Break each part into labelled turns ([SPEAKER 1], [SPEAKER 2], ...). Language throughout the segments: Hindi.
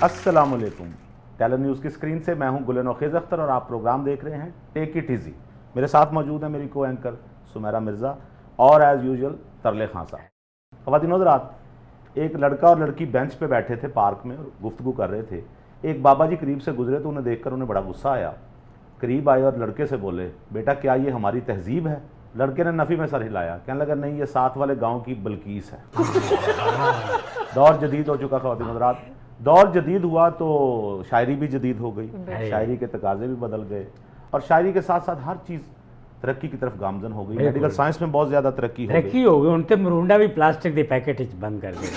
[SPEAKER 1] अस्सलामुअलैकुम। टेलर न्यूज़ की स्क्रीन से मैं हूं गुल नौखेज़ अख्तर और आप प्रोग्राम देख रहे हैं टेक इट इजी। मेरे साथ मौजूद है मेरी को एंकर सुमेरा मिर्ज़ा और एज़ यूजुअल तरले खान साहब। ख़वातीन हज़रात, एक लड़का और लड़की बेंच पे बैठे थे पार्क में और गुफ्तगू कर रहे थे। एक बाबा जी करीब से गुजरे तो उन्हें देखकर उन्हें बड़ा गुस्सा आया। करीब आए और लड़के से बोले, बेटा क्या ये हमारी तहजीब है? लड़के ने नफ़ी में सर हिलाया, कहने लगा नहीं, ये साथ वाले गाँव की बल्कीस है। दौर जदीद हो चुका ख़वातीन हज़रात। दौर जदीद हुआ तो शायरी भी जदीद हो गई, शायरी के तकाजे भी बदल गए और शायरी के साथ साथ हर चीज़ तरक्की की तरफ गामजन हो गई। मेडिकल साइंस में बहुत ज़्यादा तरक्की हो गई।
[SPEAKER 2] उनते मरूंडा भी प्लास्टिक के पैकेट बंद कर दिए।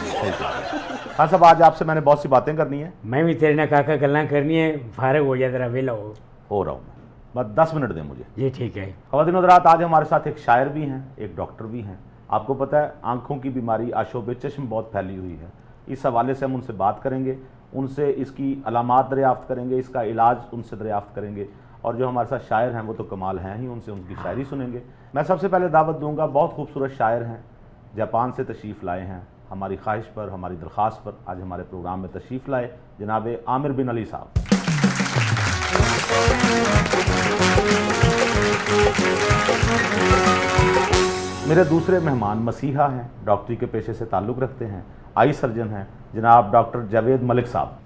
[SPEAKER 1] हाँ साहब, आज आपसे मैंने बहुत सी बातें करनी है।
[SPEAKER 2] मैं भी तेरे ना काका गल्ला करनी है, फारग हो जाए जरा वेला
[SPEAKER 1] हो रहा हूँ मैं, बस 10 मिनट दें मुझे।
[SPEAKER 2] जी ठीक है।
[SPEAKER 1] ख़वातीन हज़रात, आज हमारे साथ एक शायर भी हैं, एक डॉक्टर भी हैं। आपको पता है आँखों की बीमारी आशोब चश्म बहुत फैली हुई है। इस हवाले से हम उनसे बात करेंगे, उनसे इसकी अलामात दरियाफ़्त करेंगे, इसका इलाज उनसे दरियाफ़्त करेंगे और जो हमारे साथ शायर हैं वो तो कमाल हैं ही, उनसे उनकी शायरी सुनेंगे। मैं सबसे पहले दावत दूंगा, बहुत खूबसूरत शायर हैं, जापान से तशरीफ़ लाए हैं। हमारी ख्वाहिश पर, हमारी दरख्वास्त पर आज हमारे प्रोग्राम में तशरीफ़ लाए जनाब आमिर बिन अली साहब। मेरे दूसरे मेहमान मसीहा हैं, डॉक्टरी के पेशे से ताल्लुक़ रखते हैं, आई सर्जन हैं, जनाब डॉक्टर जावेद मलिक साहब।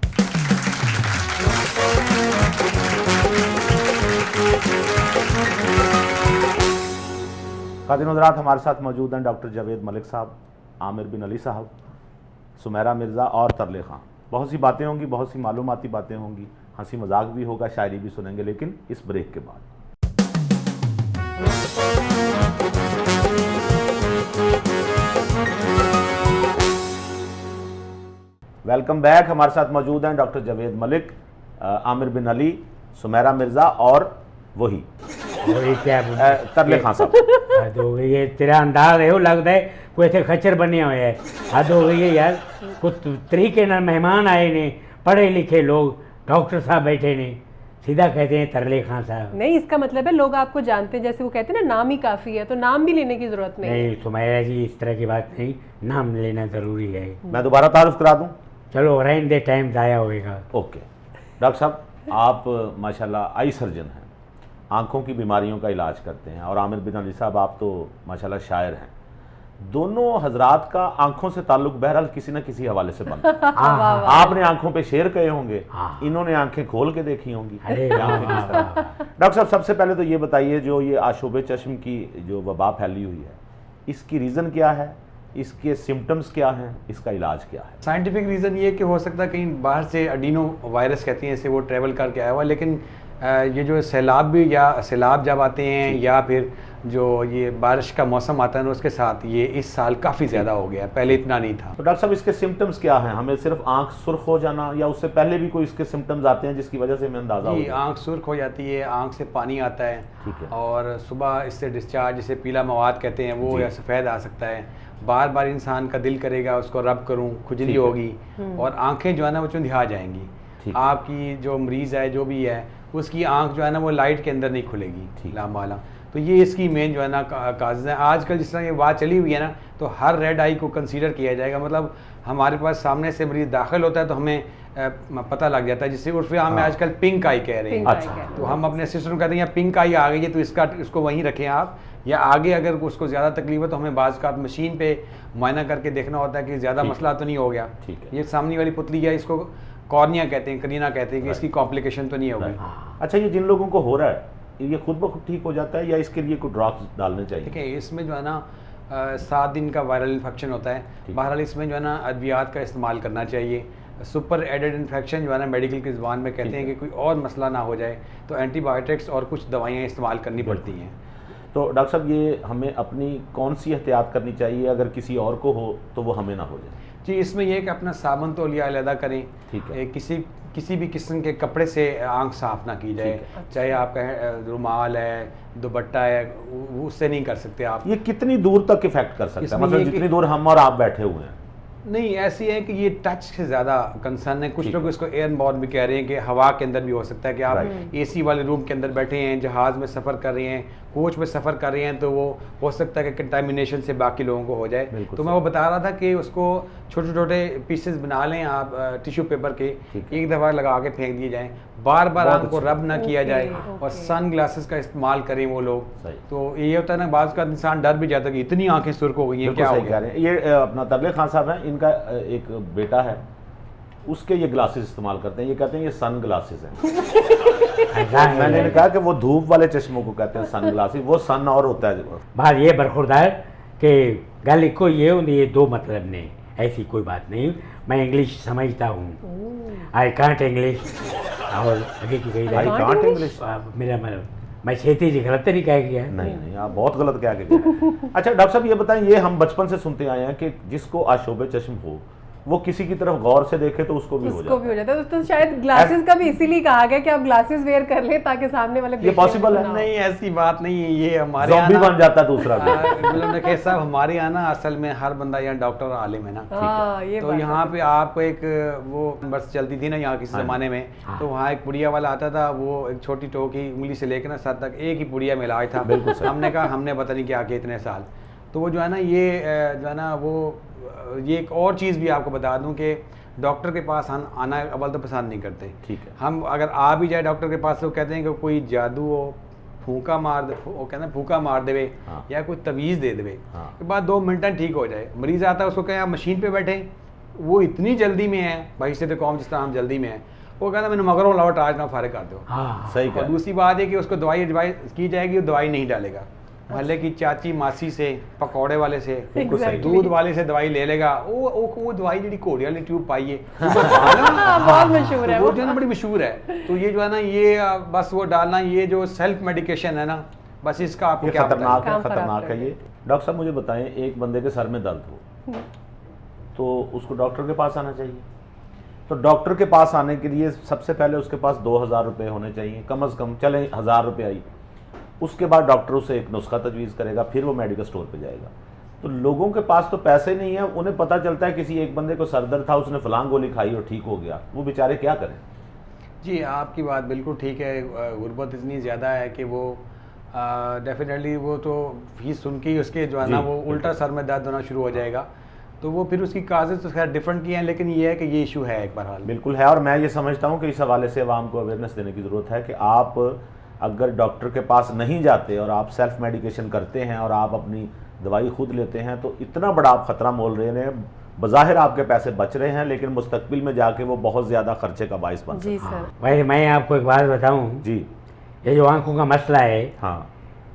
[SPEAKER 1] ख़वातीन हज़रात, हमारे साथ मौजूद हैं डॉक्टर जावेद मलिक साहब, आमिर बिन अली साहब, सुमेरा मिर्ज़ा और तरले खान। बहुत सी बातें होंगी, बहुत सी मालूमाती बातें होंगी, हंसी मजाक भी होगा, शायरी भी सुनेंगे, लेकिन इस ब्रेक के बाद। Welcome back. हमारे साथ मौजूद हैं डॉक्टर जावेद मलिक, आमिर बिन अली, सुमेरा मिर्ज़ा और वही
[SPEAKER 2] क्या
[SPEAKER 1] तरले खान साहब।
[SPEAKER 2] हद हो गई है, तेरा अंदाज है लगता है कोई ऐसे खच्चर बने हुए है। हद हो गई है यार, कुछ तरीके ना मेहमान आए ने, पढ़े लिखे लोग, डॉक्टर साहब बैठे ने, सीधा कहते हैं तरले खान साहब।
[SPEAKER 3] नहीं, इसका मतलब है लोग आपको जानते हैं, जैसे वो कहते हैं ना नाम ही काफ़ी है, तो नाम भी लेने की ज़रूरत
[SPEAKER 2] नहीं। सुमेरा जी इस तरह की बात नहीं, नाम लेना ज़रूरी है।
[SPEAKER 1] मैं दोबारा तारुफ करा दूं?
[SPEAKER 2] चलो रहने दे, टाइम ज़ाया होएगा।
[SPEAKER 1] ओके डॉक्टर साहब, आप माशाल्लाह आई सर्जन हैं, आँखों की बीमारियों का इलाज करते हैं, और आमिर बिन अली साहब आप तो माशाल्लाह शायर हैं। दोनों हजरात का आंखों से ताल्लुक बहरहाल किसी न किसी हवाले से बनता है। आपने आंखों पे शेर कहे होंगे, इन्होंने आंखें खोल के देखी होंगी। डॉक्टर साहब, सबसे पहले तो ये बताइए, जो ये आशोब चश्म की जो वबा फैली हुई है, इसकी रीज़न क्या है, इसके सिम्टम्स क्या हैं, इसका इलाज क्या है?
[SPEAKER 4] साइंटिफिक रीज़न ये कि हो सकता है कहीं बाहर से अडीनो वायरस कहती हैं, इससे वो ट्रैवल करके आया हुआ, लेकिन ये जो सैलाब जब आते हैं या फिर जो ये बारिश का मौसम आता है ना, उसके साथ ये इस साल काफ़ी ज़्यादा हो गया है, पहले इतना नहीं था।
[SPEAKER 1] तो डॉक्टर साहब, इसके सिम्टम्स क्या हैं? हमें सिर्फ आंख सुर्ख हो जाना या उससे पहले भी कोई इसके सिम्टम्स आते हैं जिसकी वजह से हमें अंदाजा हो?
[SPEAKER 4] आंख सुर्ख हो जाती है, आंख से पानी आता है,
[SPEAKER 1] ठीक है,
[SPEAKER 4] और सुबह इससे डिस्चार्ज, जिसे पीला मवाद कहते हैं वो, या सफ़ेद आ सकता है। बार बार इंसान का दिल करेगा उसको रब करूं, खुजली होगी और आंखें जो है ना वो चुंधिया जाएंगी। आपकी जो मरीज़ है जो भी है उसकी आंख जो है ना वो लाइट के अंदर नहीं खुलेगी लामाला। तो ये इसकी मेन जो है ना काज़ है। आजकल जिस तरह ये बात चली हुई है ना, तो हर रेड आई को कंसीडर किया जाएगा। मतलब हमारे पास सामने से मरीज़ दाखिल होता है तो हमें पता लग जाता है, जिससे उर्फ में आजकल पिंक आई कह रहे हैं।
[SPEAKER 1] अच्छा,
[SPEAKER 4] तो हम अपने असिस्टेंट को कहते हैं पिंक आई आ गई है, तो इसको वहीं रखें आप, या आगे अगर उसको ज़्यादा तकलीफ है तो हमें बाज़ का मशीन पे मुआयना करके देखना होता है कि ज़्यादा मसला तो नहीं हो गया।
[SPEAKER 1] ठीक है,
[SPEAKER 4] ये सामने वाली पुतली है, इसको कॉर्निया कहते हैं, करीना कहते हैं कि इसकी कॉम्प्लिकेशन तो नहीं होगी।
[SPEAKER 1] अच्छा, ये जिन लोगों को हो रहा है ये खुद ब खुद ठीक हो जाता है या इसके लिए कोई ड्रॉप्स डालने चाहिए?
[SPEAKER 4] ठीक है, इसमें जो है ना 7 दिन का वायरल इन्फेक्शन होता है। बहरहाल इसमें जो है ना अद्वियात का इस्तेमाल करना चाहिए। सुपर एडेड इन्फेक्शन जो है ना मेडिकल की ज़ुबान में कहते हैं कि कोई और मसला ना हो जाए तो एंटीबायोटिक्स और कुछ दवाइयाँ इस्तेमाल करनी पड़ती हैं।
[SPEAKER 1] तो डॉक्टर साहब, ये हमें अपनी कौन सी एहतियात करनी चाहिए अगर किसी और को हो तो वो हमें ना हो जाए?
[SPEAKER 4] जी, इसमें यह है कि अपना साबुन तौलिया अलहदा करें।
[SPEAKER 1] ठीक है,
[SPEAKER 4] किसी भी किस्म के कपड़े से आंख साफ ना की जाए, चाहे आपका रुमाल है, दुपट्टा है, उससे नहीं कर सकते आप।
[SPEAKER 1] ये कितनी दूर तक इफेक्ट कर सकता है? मतलब जितनी दूर हम और आप बैठे हुए हैं?
[SPEAKER 4] नहीं, ऐसी है कि ये टच से ज़्यादा कंसर्न है। कुछ लोग इसको एयरबॉर्न भी कह रहे हैं कि हवा के अंदर भी हो सकता है कि आप एसी वाले रूम के अंदर बैठे हैं, जहाज़ में सफ़र कर रहे हैं, कोच में सफ़र कर रहे हैं तो वो हो सकता है कि कंटामिनेशन से बाकी लोगों को हो जाए।
[SPEAKER 1] बिल्कुल
[SPEAKER 4] तो मैं वो बता रहा था कि उसको छोटे छोटे पीसेस बना लें आप टिश्यू पेपर के, एक दफ़ा लगा के फेंक दिए जाएं, बार बार
[SPEAKER 1] बहुत
[SPEAKER 4] आपको
[SPEAKER 1] अच्छा।
[SPEAKER 4] रब ना किया जाए,
[SPEAKER 3] ओके।
[SPEAKER 4] और सन ग्लासेस का इस्तेमाल करें वो लोग।
[SPEAKER 1] सही।
[SPEAKER 4] तो ये होता है ना, बाज़ का इंसान डर भी जाता है कि इतनी आंखें सुर्ख हो गई हैं,
[SPEAKER 1] बिल्कुल
[SPEAKER 4] क्या हो
[SPEAKER 1] सही कह
[SPEAKER 4] गया।
[SPEAKER 1] रहे हैं। ये अपना तरले खान साहब हैं, इनका एक बेटा है, उसके ये ग्लासेस इस्तेमाल करते हैं, ये कहते हैं ये सन ग्लासेस हैं। मैंने इन्हें कहा कि वो धूप वाले चश्मों को कहते हैं सन ग्लासेस, वो सन और होता है
[SPEAKER 2] बात ये बरखुरदार कि गल इको ये होंगी, ये दो मतलब ने, ऐसी कोई बात नहीं। मैं इंग्लिश समझता हूँ, आई कांट इंग्लिश, और आगे की गई
[SPEAKER 1] आई कांट इंग्लिश।
[SPEAKER 2] मेरा मतलब मैं छेती जी गलत तरीका है किया।
[SPEAKER 1] नहीं नहीं, आप बहुत गलत क्या कह गए। अच्छा डॉक्टर साहब ये बताएं, ये हम बचपन से सुनते आए हैं कि जिसको आशोबे चश्म हो वो किसी की तरफ गौर से देखे तो उसको भी हो
[SPEAKER 3] उसको भी हो
[SPEAKER 1] जाता है।
[SPEAKER 3] जाता है। तो शायद ग्लासेस का भी इसीलिए कहा गया कि आप ग्लासेस वेयर कर लें ताकि सामने वाले
[SPEAKER 1] ये
[SPEAKER 3] देखने
[SPEAKER 1] possible
[SPEAKER 3] में
[SPEAKER 1] है?
[SPEAKER 3] ना हो।
[SPEAKER 4] नहीं, ऐसी बात नहीं है, ये हमारे
[SPEAKER 1] ज़ॉम्बी बन जाता है दूसरा भी।
[SPEAKER 4] गुलाम नकीब साहब, हमारे यहाँ ना असल में हर बंदा यहाँ डॉक्टर और आलिम है ना।
[SPEAKER 3] हाँ, ये
[SPEAKER 4] तो
[SPEAKER 3] बात
[SPEAKER 4] यहाँ
[SPEAKER 3] है।
[SPEAKER 4] पे आपको एक वो बस चलती थी ना यहाँ किसी ज़माने में, तो वहाँ एक पुड़िया वाला आता था, वो एक छोटी टोकी उंगली से लेकर ना सर तक एक ही पुड़िया में इलाज था।
[SPEAKER 1] बिल्कुल सही।
[SPEAKER 4] हमने कहा हमने पता नहीं क्या किया इतने साल। तो वो जो है ना, ये जो है ना वो ये एक और चीज़ भी आपको बता दूं कि डॉक्टर के पास आना अव्वल तो पसंद नहीं करते।
[SPEAKER 1] ठीक है।
[SPEAKER 4] हम अगर आ भी जाए डॉक्टर के पास तो कहते हैं कि कोई जादू हो, फूका मार दे, वो कहते हैं फूका मार देवे,
[SPEAKER 1] हाँ।
[SPEAKER 4] या कोई तवीज़ दे देवे,
[SPEAKER 1] हाँ।
[SPEAKER 4] के बाद 2 मिनट में ठीक हो जाए। मरीज़ आता है, उसको कहें आप मशीन पे बैठे, वो इतनी जल्दी में है भाई से तो कौम जिस तरह हम जल्दी में है, वो कहता मैंने मगरों लौट आज ना फारिग कर दो।
[SPEAKER 2] हाँ
[SPEAKER 1] सही
[SPEAKER 4] और
[SPEAKER 1] कहा।
[SPEAKER 4] दूसरी बात है कि उसको दवाई एडवाइस की जाएगी, वो दवाई नहीं डालेगा। मोहल्ले की चाची मासी से, पकौड़े वाले से,
[SPEAKER 1] बिल्कुल सही।
[SPEAKER 3] Exactly.
[SPEAKER 4] दूध वाले से दवाई ले लेगा। वो दवाई जी घोड़े वाली ट्यूब पाई है,
[SPEAKER 3] हाँ, बहुत मशहूर है
[SPEAKER 4] वो
[SPEAKER 3] वो।
[SPEAKER 4] जो है ना बड़ी मशहूर है। तो ये जो है ना, ये बस वो डालना, ये जो सेल्फ मेडिकेशन है ना, बस इसका आपको
[SPEAKER 1] ये
[SPEAKER 4] क्या
[SPEAKER 1] खतरनाक है,
[SPEAKER 3] काम खराब
[SPEAKER 1] खतरनाक
[SPEAKER 3] कर
[SPEAKER 1] है ये। डॉक्टर साहब मुझे बताएं, एक बंदे के सर में दर्द हो तो उसको डॉक्टर के पास आना चाहिए। तो डॉक्टर के पास आने के लिए सबसे पहले उसके पास 2000 रुपये होने चाहिए कम अज़ कम, चले 1000 रुपये आई, उसके बाद डॉक्टर उसे एक नुस्खा तजवीज़ करेगा, फिर वो मेडिकल स्टोर पे जाएगा। तो लोगों के पास तो पैसे नहीं है, उन्हें पता चलता है किसी एक बंदे को सर दर्द था, उसने फलां गोली खाई और ठीक हो गया, वो बेचारे क्या करें।
[SPEAKER 4] जी आपकी बात बिल्कुल ठीक है। गुर्बत इतनी ज़्यादा है कि वो डेफिनेटली वो तो फीस सुन के ही उसके जो है ना
[SPEAKER 1] जी,
[SPEAKER 4] वो उल्टा सर में दर्द होना शुरू हो जाएगा। तो वो फिर उसकी काजेज़ तो खैर डिफरेंट की हैं, लेकिन ये है कि ये इशू है एक बार हाल।
[SPEAKER 1] बिल्कुल है, और मैं ये समझता हूँ कि इस हवाले से आवाम को अवेयरनेस देने की ज़रूरत है कि आप अगर डॉक्टर के पास नहीं जाते और आप सेल्फ मेडिकेशन करते हैं और आप अपनी दवाई खुद लेते हैं तो इतना बड़ा आप ख़तरा मोल रहे हैं। बज़ाहिर आपके पैसे बच रहे हैं, लेकिन मुस्तकबिल में जाके वो बहुत ज़्यादा खर्चे का बाइस बन सकते
[SPEAKER 3] जी
[SPEAKER 1] हैं।
[SPEAKER 3] सर।
[SPEAKER 2] भाई मैं आपको एक बात बताऊं,
[SPEAKER 1] जी
[SPEAKER 2] ये जो आंखों का मसला है,
[SPEAKER 1] हाँ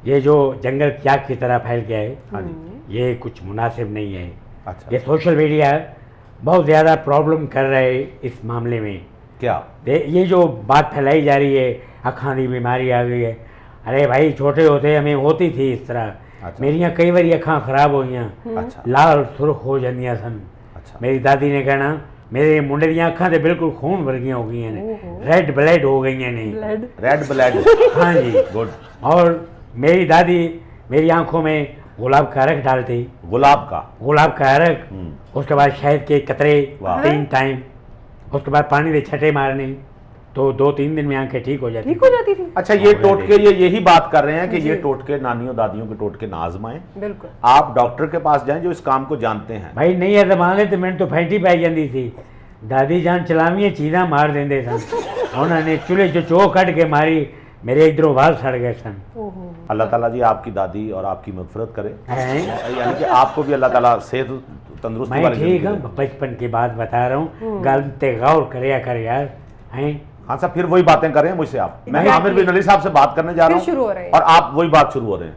[SPEAKER 2] ये जो जंगल की आग की तरह फैल गया है,
[SPEAKER 1] हाँ जी।
[SPEAKER 2] ये कुछ मुनासिब नहीं है।
[SPEAKER 1] अच्छा,
[SPEAKER 2] ये सोशल मीडिया बहुत ज़्यादा प्रॉब्लम कर रहा है इस मामले में।
[SPEAKER 1] क्या
[SPEAKER 2] ये जो बात फैलाई जा रही है अखां की बीमारी आ गई है, अरे भाई छोटे होते हमें होती थी इस तरह।
[SPEAKER 1] अच्छा।
[SPEAKER 2] मेरियां कई बार अखां खराब हो गई,
[SPEAKER 1] अच्छा
[SPEAKER 2] लाल सुर्ख हो जांदियां सन।
[SPEAKER 1] अच्छा
[SPEAKER 2] मेरी दादी ने कहना मेरे मुंडे दी अखां ते बिल्कुल खून वर्गियां हो गई ने, रेड ब्लड हो गई ने।
[SPEAKER 3] ब्लड।
[SPEAKER 1] रेड ब्लड
[SPEAKER 2] हाँ जी।
[SPEAKER 1] गुड।
[SPEAKER 2] और मेरी दादी मेरी आंखों में गुलाब का अर्क डालती, गुलाब का अर्क, उसके बाद शहद के कतरे
[SPEAKER 1] वाह।
[SPEAKER 2] 3 टाइम, उसके बाद पानी के छटे मारने, तो 2-3 दिन में आंखें ठीक हो जाती
[SPEAKER 3] ठीक हो जाती थी।
[SPEAKER 1] अच्छा, ये टोटके ये यही बात कर रहे हैं कि ये टोटके नानियों दादियों के टोटके ना आजमाएं,
[SPEAKER 3] बिल्कुल।
[SPEAKER 1] आप डॉक्टर के पास जाएं जो इस काम को जानते हैं।
[SPEAKER 2] भाई नहीं अजमाने तो मैंने तो फैंटी पाई जाती थी। दादी जान चलावियां चीज़ा मार देंदे सन, उन्होंने चूल्हे जो चो कट के मारी, मेरे इधरों वाल सड़ गए सन।
[SPEAKER 3] ओहो।
[SPEAKER 1] अल्लाह ताला जी आपकी दादी और आपकी मगफरत करे,
[SPEAKER 2] हैं?
[SPEAKER 1] यानी कि आपको भी अल्लाह ताला सेहत तंदुरुस्ती
[SPEAKER 2] मैं
[SPEAKER 1] वाली
[SPEAKER 2] ठीक
[SPEAKER 1] जिंदगी
[SPEAKER 2] हूँ,
[SPEAKER 1] दे।
[SPEAKER 2] बचपन की बात बता रहा हूँ, गल ते गौर करया कर यार। हैं?
[SPEAKER 1] हाँ साहब, फिर वही बातें कर रहे हैं मुझसे आप। मैं
[SPEAKER 3] Exactly.
[SPEAKER 1] आमिर बिन अली साहब से बात करने जा रहा
[SPEAKER 3] फिर शुरू हो रहे
[SPEAKER 1] हूँ
[SPEAKER 3] हैं।
[SPEAKER 1] और आप वही बात शुरू हो रहे हैं।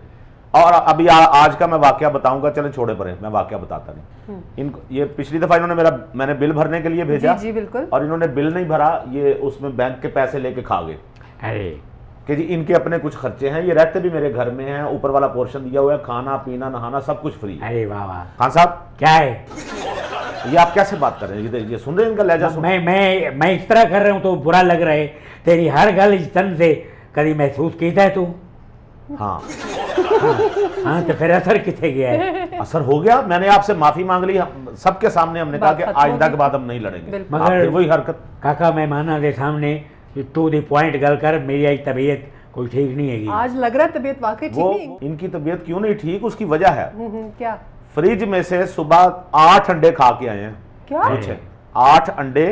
[SPEAKER 1] और अभी आज का मैं वाकया बताऊंगा, चलें छोड़े पड़े, मैं वाकया बताता नहीं। इनको ये पिछली दफा इन्होंने मैंने बिल भरने के लिए भेजा,
[SPEAKER 3] जी बिल्कुल।
[SPEAKER 1] और इन्होंने बिल नहीं भरा, ये उसमें बैंक के पैसे लेके खा गए
[SPEAKER 2] अरे
[SPEAKER 1] कि जी इनके अपने कुछ खर्चे हैं, ये रहते भी मेरे घर में हैं, ऊपर वाला पोर्शन दिया हुआ है, खाना पीना नहाना सब कुछ फ्री है।
[SPEAKER 2] अरे वाह वाह,
[SPEAKER 1] खान साहब
[SPEAKER 2] क्या है?
[SPEAKER 1] ये आप कैसे बात कर रहे हैं? ये सुन रहे हैं इनका लहजा? सुन
[SPEAKER 2] मैं इस तरह कर रहा हूँ तो बुरा लग रहा है। तेरी हर गल इस तन से कभी महसूस कीता है तू?
[SPEAKER 1] हाँ,
[SPEAKER 2] हाँ तो फिर असर किथे गया है?
[SPEAKER 1] असर हो गया। मैंने आपसे माफी मांग ली, सबके सामने हमने कहा
[SPEAKER 3] बात
[SPEAKER 1] कि
[SPEAKER 3] खत्म
[SPEAKER 1] आइंदा
[SPEAKER 3] होगी।
[SPEAKER 1] के बाद हम नहीं लड़ेंगे।
[SPEAKER 3] बिल्कुल।
[SPEAKER 1] आप फिर वही हरकत।
[SPEAKER 2] काका मेहमाना के सामने टू द पॉइंट गल कर, मेरी आज तबीयत कोई ठीक नहीं है।
[SPEAKER 3] आज लग रहा है तबीयत वाकई ठीक
[SPEAKER 1] वो
[SPEAKER 3] नहीं।
[SPEAKER 1] इनकी तबीयत क्यों नहीं ठीक, उसकी वजह है
[SPEAKER 3] क्या
[SPEAKER 1] फ्रिज में से सुबह 8 अंडे खा के आए हैं।
[SPEAKER 3] क्या
[SPEAKER 1] पूछे 8 अंडे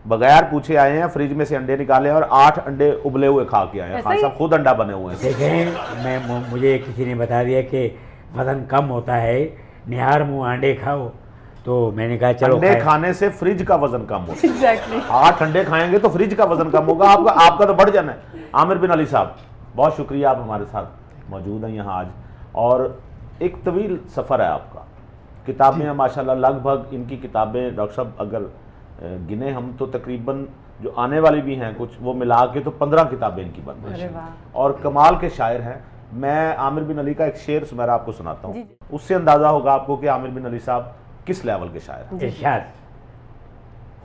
[SPEAKER 1] बगैर पूछे आए हैं, फ्रिज में से अंडे निकाले और 8 अंडे उबले हुए खा के आए हैं।
[SPEAKER 3] ऐसा
[SPEAKER 1] खान
[SPEAKER 3] ही?
[SPEAKER 1] साहब खुद अंडा बने हुए हैं।
[SPEAKER 2] देखें, मुझे किसी ने बता दिया कि वजन कम होता है, निहार मुँह अंडे खाओ, तो मैंने कहा चलो
[SPEAKER 1] अंडे खाने से फ्रिज का वजन कम होता है।
[SPEAKER 3] एग्जैक्टली
[SPEAKER 1] 8 अंडे खाएंगे तो फ्रिज का वजन कम होगा, आपका तो बढ़ जाना है। आमिर बिन अली साहब, बहुत शुक्रिया, आप हमारे साथ मौजूद हैं यहाँ आज, और एक तवील सफ़र है आपका। किताबें हैं माशाल्लाह, लगभग इनकी किताबें डॉक्टर साहब अगर गिने हम तो तकरीबन जो आने वाली भी हैं कुछ, वो मिला के तो 15 किताबें इनकी बन रही
[SPEAKER 3] अरे
[SPEAKER 1] हैं,
[SPEAKER 3] वाह।
[SPEAKER 1] और कमाल के शायर हैं। मैं आमिर बिन अली का एक शेर सुमेरा आपको सुनाता
[SPEAKER 3] जी,
[SPEAKER 1] हूँ,
[SPEAKER 3] जी।
[SPEAKER 1] उससे अंदाज़ा होगा आपको कि आमिर बिन अली साहब किस लेवल के शायर हैं।
[SPEAKER 2] इरशाद।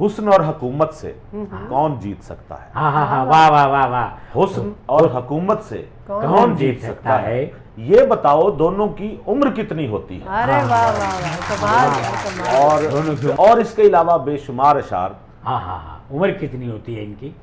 [SPEAKER 1] हुस्न और हुकूमत से कौन जीत सकता है?
[SPEAKER 2] हाँ हाँ हाँ, वाह वाह वाह वाह।
[SPEAKER 1] हुस्न और हुकूमत से
[SPEAKER 2] कौन जीत सकता है?
[SPEAKER 1] ये बताओ दोनों की उम्र कितनी होती है?
[SPEAKER 3] अरे वाह वाह वाह, कमाल यार, कमाल।
[SPEAKER 2] दोनों की
[SPEAKER 1] और इसके अलावा बेशुमार अशार।
[SPEAKER 2] हाँ हाँ हाँ, उम्र कितनी होती है इनकी?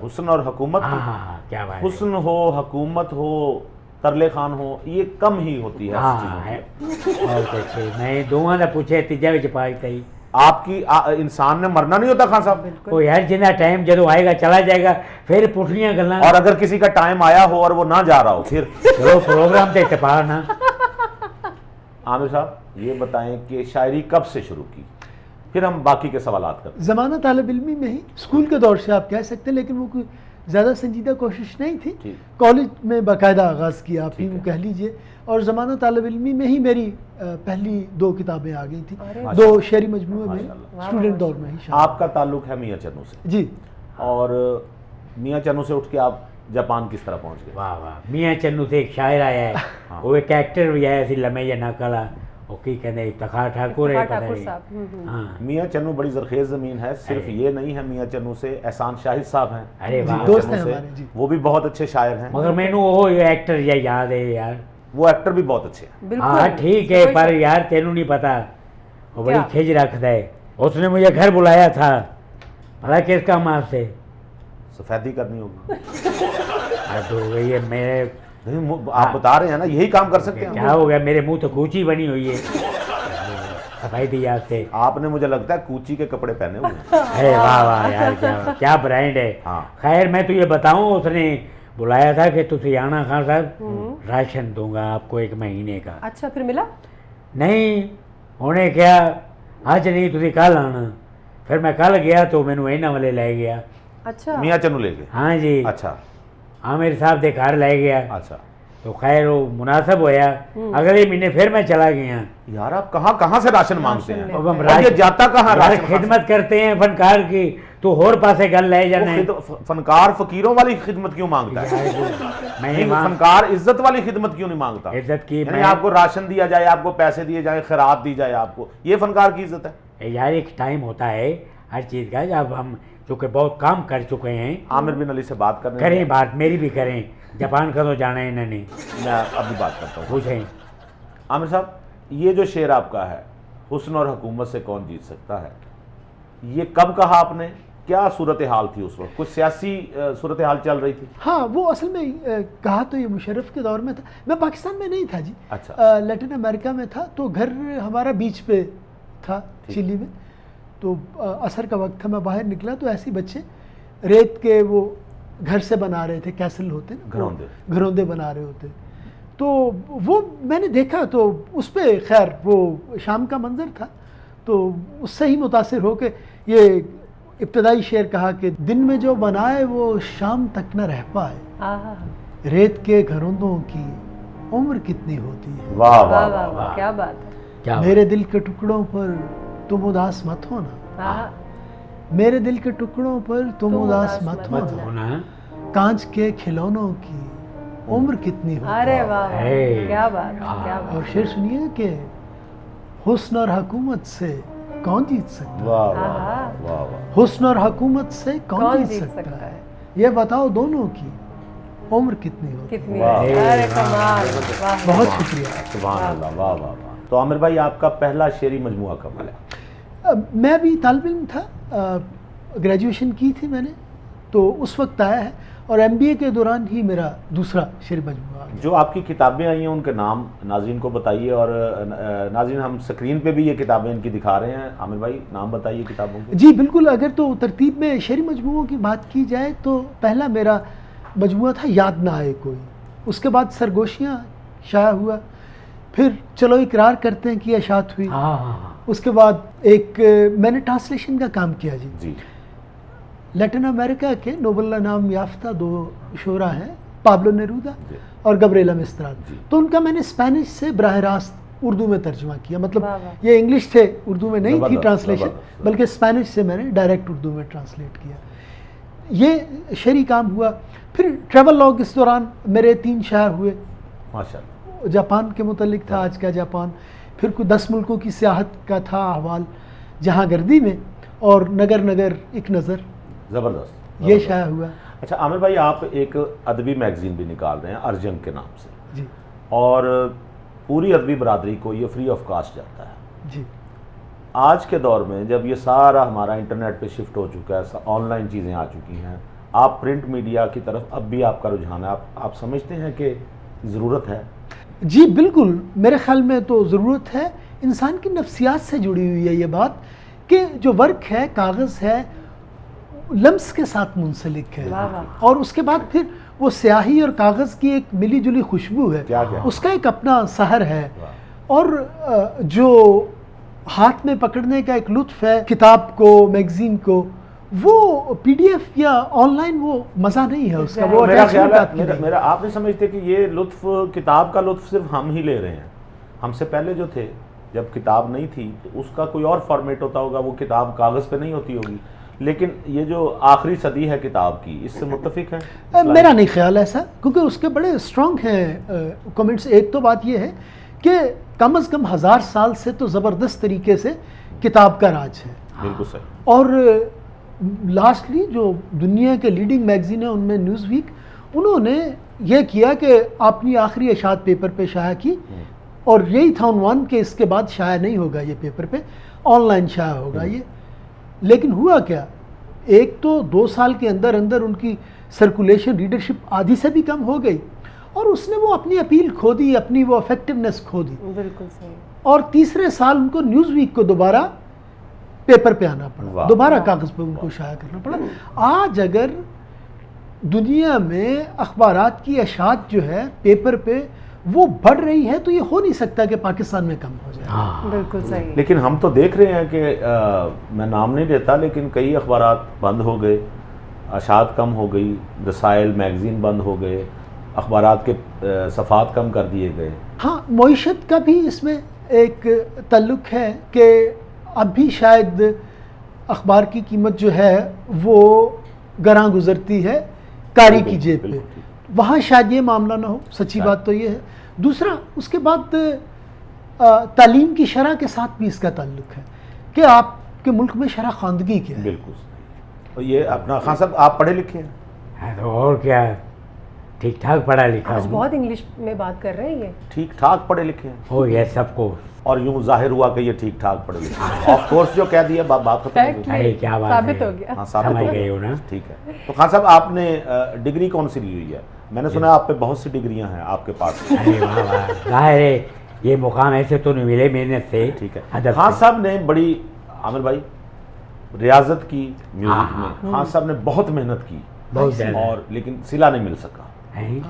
[SPEAKER 1] हुस्न और हुकूमत,
[SPEAKER 2] हाँ हाँ हाँ, क्या बात है।
[SPEAKER 1] हुस्न हो, हुकूमत हो, तरले खान हो, ये कम ही होती है।
[SPEAKER 2] हाँ
[SPEAKER 1] ऐसी
[SPEAKER 2] हाँ
[SPEAKER 1] चीज़ों
[SPEAKER 2] है। बहुत अच्छे, मैं दोवां दा पूछे तीजा विच पाई
[SPEAKER 1] की। आपकी इंसान ने मरना नहीं होता खान साहब।
[SPEAKER 2] ओ यार, जिन्ना टाइम जदों आएगा चला जाएगा, फिर पुठियां गल्लां।
[SPEAKER 1] और अगर किसी का टाइम आया हो और वो ना जा रहा हो फिर?
[SPEAKER 2] चलो प्रोग्राम ते टपा ना।
[SPEAKER 1] आमिर साहब ये बताएं कि शायरी कब से शुरू की, फिर हम बाकी के सवालात करते हैं।
[SPEAKER 5] ज़माना तालिब इल्मी में ही, स्कूल के दौर से आप कह सकते हैं, लेकिन वो कोई ज़्यादा संजीदा कोशिश नहीं थी।
[SPEAKER 1] ठीक।
[SPEAKER 5] कॉलेज में बाकायदा आगाज़ किया, आप
[SPEAKER 1] ठीक
[SPEAKER 5] ही
[SPEAKER 1] है।
[SPEAKER 5] कह लीजिए, और ज़माना तालिब इल्मी में ही मेरी पहली 2 किताबें आ गई थी।
[SPEAKER 3] अरे
[SPEAKER 5] 2 शेरी मजमूए में
[SPEAKER 1] माशाल्लाह।
[SPEAKER 5] स्टूडेंट दौर में ही शामिल।
[SPEAKER 1] आपका ताल्लुक है मियाँ चन्नू से,
[SPEAKER 5] जी,
[SPEAKER 1] और मियाँ चन्नू से उठ के आप जापान किस तरह पहुंच गए?
[SPEAKER 2] वाह वाह। मियाँ चन्नू से एक शायर आया है,
[SPEAKER 1] हाँ।
[SPEAKER 2] वो एक एक्टर भी आया सी लम्हे या नाकला, वो की कहते इफ्तिखार ठाकुर है,
[SPEAKER 3] इफ्तिखार
[SPEAKER 2] पता
[SPEAKER 3] ठाकुर
[SPEAKER 2] नहीं।
[SPEAKER 3] साहब,
[SPEAKER 2] हाँ
[SPEAKER 1] मियाँ चन्नू बड़ी जरखेज ज़मीन है। सिर्फ
[SPEAKER 2] अरे।
[SPEAKER 1] ये नहीं है, मियाँ चन्नू से एहसान शाहिद साहब हैं,
[SPEAKER 2] अरे
[SPEAKER 5] जी,
[SPEAKER 2] वाह।
[SPEAKER 5] दोस्त
[SPEAKER 1] चन्नू
[SPEAKER 5] हैं
[SPEAKER 1] से,
[SPEAKER 5] हमारे, जी।
[SPEAKER 1] वो भी बहुत अच्छे शायर हैं।
[SPEAKER 2] मगर मैनू वो एक्टर या याद है यार।
[SPEAKER 1] वो एक्टर भी बहुत अच्छे हैं।
[SPEAKER 3] बिल्कुल
[SPEAKER 2] हाँ ठीक है,
[SPEAKER 3] कोई
[SPEAKER 2] पर
[SPEAKER 3] शक-
[SPEAKER 2] यार तेनू नहीं पता, वो बड़ी
[SPEAKER 3] क्या?
[SPEAKER 2] खिज रखता है। उसने मुझे घर बुलाया था, भला किस काम आपसे?
[SPEAKER 1] सफेदी करनी होगी।
[SPEAKER 2] हद हो गई है मेरे।
[SPEAKER 1] नहीं, आप बता रहे हैं ना, यही काम कर सकते
[SPEAKER 2] क्या
[SPEAKER 1] हैं।
[SPEAKER 2] हो गया, मेरे मुंह तो कूची बनी हुई है सफाई दी आपसे।
[SPEAKER 1] आपने मुझे लगता है कूची के कपड़े पहने हुए हैं।
[SPEAKER 2] अरे वाह वाह यार, क्या ब्रांड है।
[SPEAKER 1] हाँ।
[SPEAKER 2] खैर मैं तुझे बताऊं, उसने बुलाया था कि तुझे आना खान साहब, राशन दूंगा आपको 1 महीने का।
[SPEAKER 3] अच्छा फिर मिला?
[SPEAKER 2] नहीं होने क्या, आज नहीं तुझे कल आना। फिर मैं कल गया तो मैनू इन्हां वाले ले गया।
[SPEAKER 3] अच्छा
[SPEAKER 1] मियाँ चन्नू ले गए?
[SPEAKER 2] हाँ जी,
[SPEAKER 1] अच्छा
[SPEAKER 2] आमिर साहब दे घर ले गया,
[SPEAKER 1] अच्छा।
[SPEAKER 2] तो खैर वो मुनासिब होया। अगले महीने फिर मैं चला गया।
[SPEAKER 1] यार आप कहाँ कहाँ से राशन मांगते हैं?
[SPEAKER 3] लेते
[SPEAKER 2] अब हम
[SPEAKER 1] और ये जाता कहाँ
[SPEAKER 2] यार,
[SPEAKER 1] राशन?
[SPEAKER 2] खिदमत करते हैं फनकार की, तो होर पासे गल ले जाने।
[SPEAKER 1] फनकार फकीरों वाली खिदमत क्यों मांगता है?
[SPEAKER 2] मैं
[SPEAKER 1] नहीं,
[SPEAKER 2] वहाँ
[SPEAKER 1] फनकार इज्जत वाली खिदमत क्यों नहीं मांगता?
[SPEAKER 2] इज्जत की
[SPEAKER 1] यानी आपको राशन दिया जाए, आपको पैसे दिए जाए, खैरात दी जाए आपको, ये फनकार की इज्जत है?
[SPEAKER 2] यार एक टाइम होता है हर चीज़ का, जब हम चूँकि बहुत काम कर चुके हैं,
[SPEAKER 1] आमिर बिन अली से बात करने
[SPEAKER 2] करें
[SPEAKER 1] दें।
[SPEAKER 2] बात, मेरी भी करें। जापान का तो जाना है इन्होंने,
[SPEAKER 1] मैं अभी बात करता हूँ।
[SPEAKER 2] पूछें।
[SPEAKER 1] आमिर साहब ये जो शेर आपका है, हुस्न और हुकूमत से कौन जीत सकता है, ये कब कहा आपने? क्या सूरत हाल थी उस वक्त? कुछ सियासी सूरत हाल चल रही थी?
[SPEAKER 5] हाँ, वो असल में कहा तो ये मुशर्रफ के दौर में था। मैं पाकिस्तान में नहीं था जी,
[SPEAKER 1] अच्छा।
[SPEAKER 5] लैटिन अमेरिका में था। तो घर हमारा बीच पे था, चिली में। तो असर का वक्त था, मैं बाहर निकला तो ऐसे ही बच्चे रेत के वो घर से बना रहे थे, कैसल होते ना,
[SPEAKER 1] घरौंदे।
[SPEAKER 5] घरौंदे बना रहे होते। तो वो मैंने देखा, तो उस पर खैर वो शाम का मंजर था, तो उससे ही मुतासिर हो के ये इब्तदाई शेर कहा कि दिन में जो बनाए वो शाम तक न रह पाए,
[SPEAKER 3] आहा,
[SPEAKER 5] रेत के घरौंदों की उम्र कितनी होती है।
[SPEAKER 1] वाह
[SPEAKER 3] वाह
[SPEAKER 1] वाह
[SPEAKER 3] वाह
[SPEAKER 1] वाह।
[SPEAKER 3] वाह, क्या बात है।
[SPEAKER 2] क्या
[SPEAKER 5] मेरे दिल के टुकड़ों पर तुम उदास मत होना,
[SPEAKER 3] आहा,
[SPEAKER 5] मेरे दिल के टुकड़ों पर तुम उदास मत
[SPEAKER 2] मत
[SPEAKER 5] होना,
[SPEAKER 2] होना।
[SPEAKER 5] कांच के खिलौनों की उम्र कितनी होती
[SPEAKER 3] अरे वाह वाह,
[SPEAKER 2] हे।
[SPEAKER 3] क्या बात है, क्या
[SPEAKER 5] है।
[SPEAKER 3] बात
[SPEAKER 5] और शेर सुनिए कि हुस्न और हुकूमत से कौन जीत सकता है,
[SPEAKER 1] वाह वाह
[SPEAKER 3] आहा।
[SPEAKER 1] वाह वाह।
[SPEAKER 5] हुस्न और हुकूमत से कौन
[SPEAKER 3] कौन
[SPEAKER 5] जीत
[SPEAKER 3] जीत
[SPEAKER 5] सकता
[SPEAKER 3] सकता
[SPEAKER 5] है,
[SPEAKER 3] है?
[SPEAKER 5] ये बताओ दोनों की उम्र कितनी होती है।
[SPEAKER 3] कितनी
[SPEAKER 1] वाह।
[SPEAKER 3] अरे कमाल, वाह
[SPEAKER 5] बहुत शुक्रिया।
[SPEAKER 1] सुभान अल्लाह, वाह वाह वाह। तो आमिर भाई आपका पहला शेरी मजमुआ कब आया?
[SPEAKER 5] मैं भी तालिब इल्म था, ग्रेजुएशन की थी मैंने, तो उस वक्त आया है। और MBA के दौरान ही मेरा दूसरा शेर मजमूआ आ गया।
[SPEAKER 1] जो आपकी किताबें आई हैं उनके नाम नाज़रीन को बताइए, और नाज़रीन हम स्क्रीन पे भी ये किताबें इनकी दिखा रहे हैं। आमिर भाई नाम बताइए किताबों के।
[SPEAKER 5] जी बिल्कुल, अगर तो तरतीब में शेरी मजमूओं की बात की जाए तो पहला मेरा मजमूआ था याद ना आए कोई, उसके बाद सरगोशियाँ शाया हुआ, फिर चलो इकरार करते हैं कि अशात हुई, उसके बाद एक मैंने ट्रांसलेशन का काम किया जी। लैटिन अमेरिका के नोबेल इनाम याफ्ता 2 शोरा हैं, पाब्लो नेरूदा और गब्रिएला मिस्त्राल, तो उनका मैंने स्पेनिश से बराह रास्त उर्दू में तर्जुमा किया। मतलब ये इंग्लिश थे, उर्दू में नहीं थी ट्रांसलेशन, बल्कि स्पेनिश से मैंने डायरेक्ट उर्दू में ट्रांसलेट किया। ये शेरी काम हुआ। फिर ट्रैवल लॉग इस दौरान मेरे 3 शाया हुए।
[SPEAKER 1] माशाअल्लाह।
[SPEAKER 5] जापान के मुतल्लिक था, आज का जापान, फिर कुछ 10 मुल्कों की सियाहत का था अहवाल जहाँ गर्दी में, और नगर नगर एक नज़र,
[SPEAKER 1] ज़बरदस्त
[SPEAKER 5] ये शाया हुआ।
[SPEAKER 1] अच्छा आमिर भाई, आप एक अदबी मैगज़ीन भी निकाल रहे हैं अर्जंग के नाम से
[SPEAKER 5] जी,
[SPEAKER 1] और पूरी अदबी बरादरी को ये फ्री ऑफ कास्ट जाता है
[SPEAKER 5] जी।
[SPEAKER 1] आज के दौर में जब ये सारा हमारा इंटरनेट पे शिफ्ट हो चुका है, ऑनलाइन चीज़ें आ चुकी हैं, आप प्रिंट मीडिया की तरफ अब भी आपका रुझान है, आप समझते हैं कि ज़रूरत है?
[SPEAKER 5] जी बिल्कुल, मेरे ख्याल में तो ज़रूरत है। इंसान की नफ्सियात से जुड़ी हुई है ये बात कि जो वर्क है, कागज़ है, लम्स के साथ मुंसलिक है, और उसके बाद फिर वो स्याही और कागज़ की एक मिली जुली खुशबू है,
[SPEAKER 1] क्या
[SPEAKER 5] उसका एक अपना सहर है, और जो हाथ में पकड़ने का एक लुत्फ़ है किताब को, मैगज़ीन को, वो PDF या ऑनलाइन वो मज़ा नहीं है उसका। वो
[SPEAKER 1] मेरा ख्याल है, मेरा आप नहीं समझते कि ये लुत्फ़, किताब का लुत्फ़ सिर्फ हम ही ले रहे हैं? हमसे पहले जो थे, जब किताब नहीं थी तो उसका कोई और फॉर्मेट होता होगा, वो किताब कागज़ पे नहीं होती होगी, लेकिन ये जो आखिरी सदी है किताब की, इससे मुत्तफिक है?
[SPEAKER 5] मेरा नहीं ख्याल ऐसा, क्योंकि उसके बड़े स्ट्रॉन्ग हैं कमेंट्स। एक तो बात ये है कि कम अज़ कम 1000 साल से तो ज़बरदस्त तरीके से किताब का राज है।
[SPEAKER 1] बिल्कुल सही।
[SPEAKER 5] और लास्टली जो दुनिया के लीडिंग मैगज़ीन है उनमें न्यूज़वीक, उन्होंने ये किया कि अपनी आखिरी अशात पेपर पे शाया की, और यही था उन्वान कि इसके बाद शाया नहीं होगा ये पेपर पे, ऑनलाइन शाया होगा ये। लेकिन हुआ क्या, एक तो 2 साल के अंदर अंदर उनकी सर्कुलेशन, रीडरशिप आधी से भी कम हो गई, और उसने वो अपनी अपील खो दी, अपनी वो इफेक्टिवनेस खो दी।
[SPEAKER 3] बिल्कुल सही।
[SPEAKER 5] और तीसरे साल उनको न्यूज़वीक को दोबारा पेपर पे आना पड़ा, दोबारा कागज़ पे उनको शाया करना पड़ा। आज अगर दुनिया में अखबारात की अशात जो है पेपर पे वो बढ़ रही है, तो ये हो नहीं सकता कि पाकिस्तान में कम हो जाए।
[SPEAKER 3] बिल्कुल सही।
[SPEAKER 1] लेकिन हम तो देख रहे हैं कि मैं नाम नहीं लेता, लेकिन कई अखबारात बंद हो गए, अशात कम हो गई, रसाइल मैगज़ीन बंद हो गए, अखबारात के सफ़ात कम कर दिए गए।
[SPEAKER 5] हाँ, मईशत का भी इसमें एक ताल्लुक़ है कि अब भी शायद अखबार की कीमत जो है वो गरां गुजरती है कारी की जेब पे, वहाँ शायद ये मामला ना हो। सच्ची बात तो ये है। दूसरा, उसके बाद तालीम की शरह के साथ भी इसका ताल्लुक़ है कि आपके मुल्क में शरह ख़वानदगी क्या है।
[SPEAKER 1] बिल्कुल। और ये अपना खान साहब, आप पढ़े लिखे हैं?
[SPEAKER 2] तो और क्या, ठीक ठाक पढ़ा लिखा
[SPEAKER 3] आज
[SPEAKER 2] हूँ।
[SPEAKER 3] बहुत इंग्लिश में बात कर रहे हैं ये।
[SPEAKER 1] ठीक ठाक पढ़े लिखे हैं?
[SPEAKER 2] हो गया सबको,
[SPEAKER 1] और यूं जाहिर हुआ कि ये ठीक ठाक पढ़े लिखे हैं। ऑफ कोर्स जो कह दिया बात खत्म हो गई।
[SPEAKER 2] अरे क्या बात
[SPEAKER 3] साबित
[SPEAKER 2] है।
[SPEAKER 3] हो गया।
[SPEAKER 1] हाँ, साबित
[SPEAKER 2] समझ
[SPEAKER 1] हो
[SPEAKER 2] गए
[SPEAKER 1] गया।
[SPEAKER 2] हो ना।
[SPEAKER 1] ठीक है। तो खान साहब, आपने डिग्री कौन सी ली हुई है? मैंने सुना है आप पे बहुत सी डिग्रियां हैं आपके पास।
[SPEAKER 2] अरे वाह वाह, जाहिर है ये मुकाम ऐसे तो नहीं मिले मेहनत से।
[SPEAKER 1] ठीक है।
[SPEAKER 2] अदब
[SPEAKER 1] खान
[SPEAKER 2] से।
[SPEAKER 1] साहब ने बड़ी, आमिर भाई, रियाजत की म्यूजिक में। खान साहब ने बहुत मेहनत की,
[SPEAKER 2] बहुत ज़्यादा।
[SPEAKER 1] और लेकिन सिला नहीं मिल सका,
[SPEAKER 2] हैं?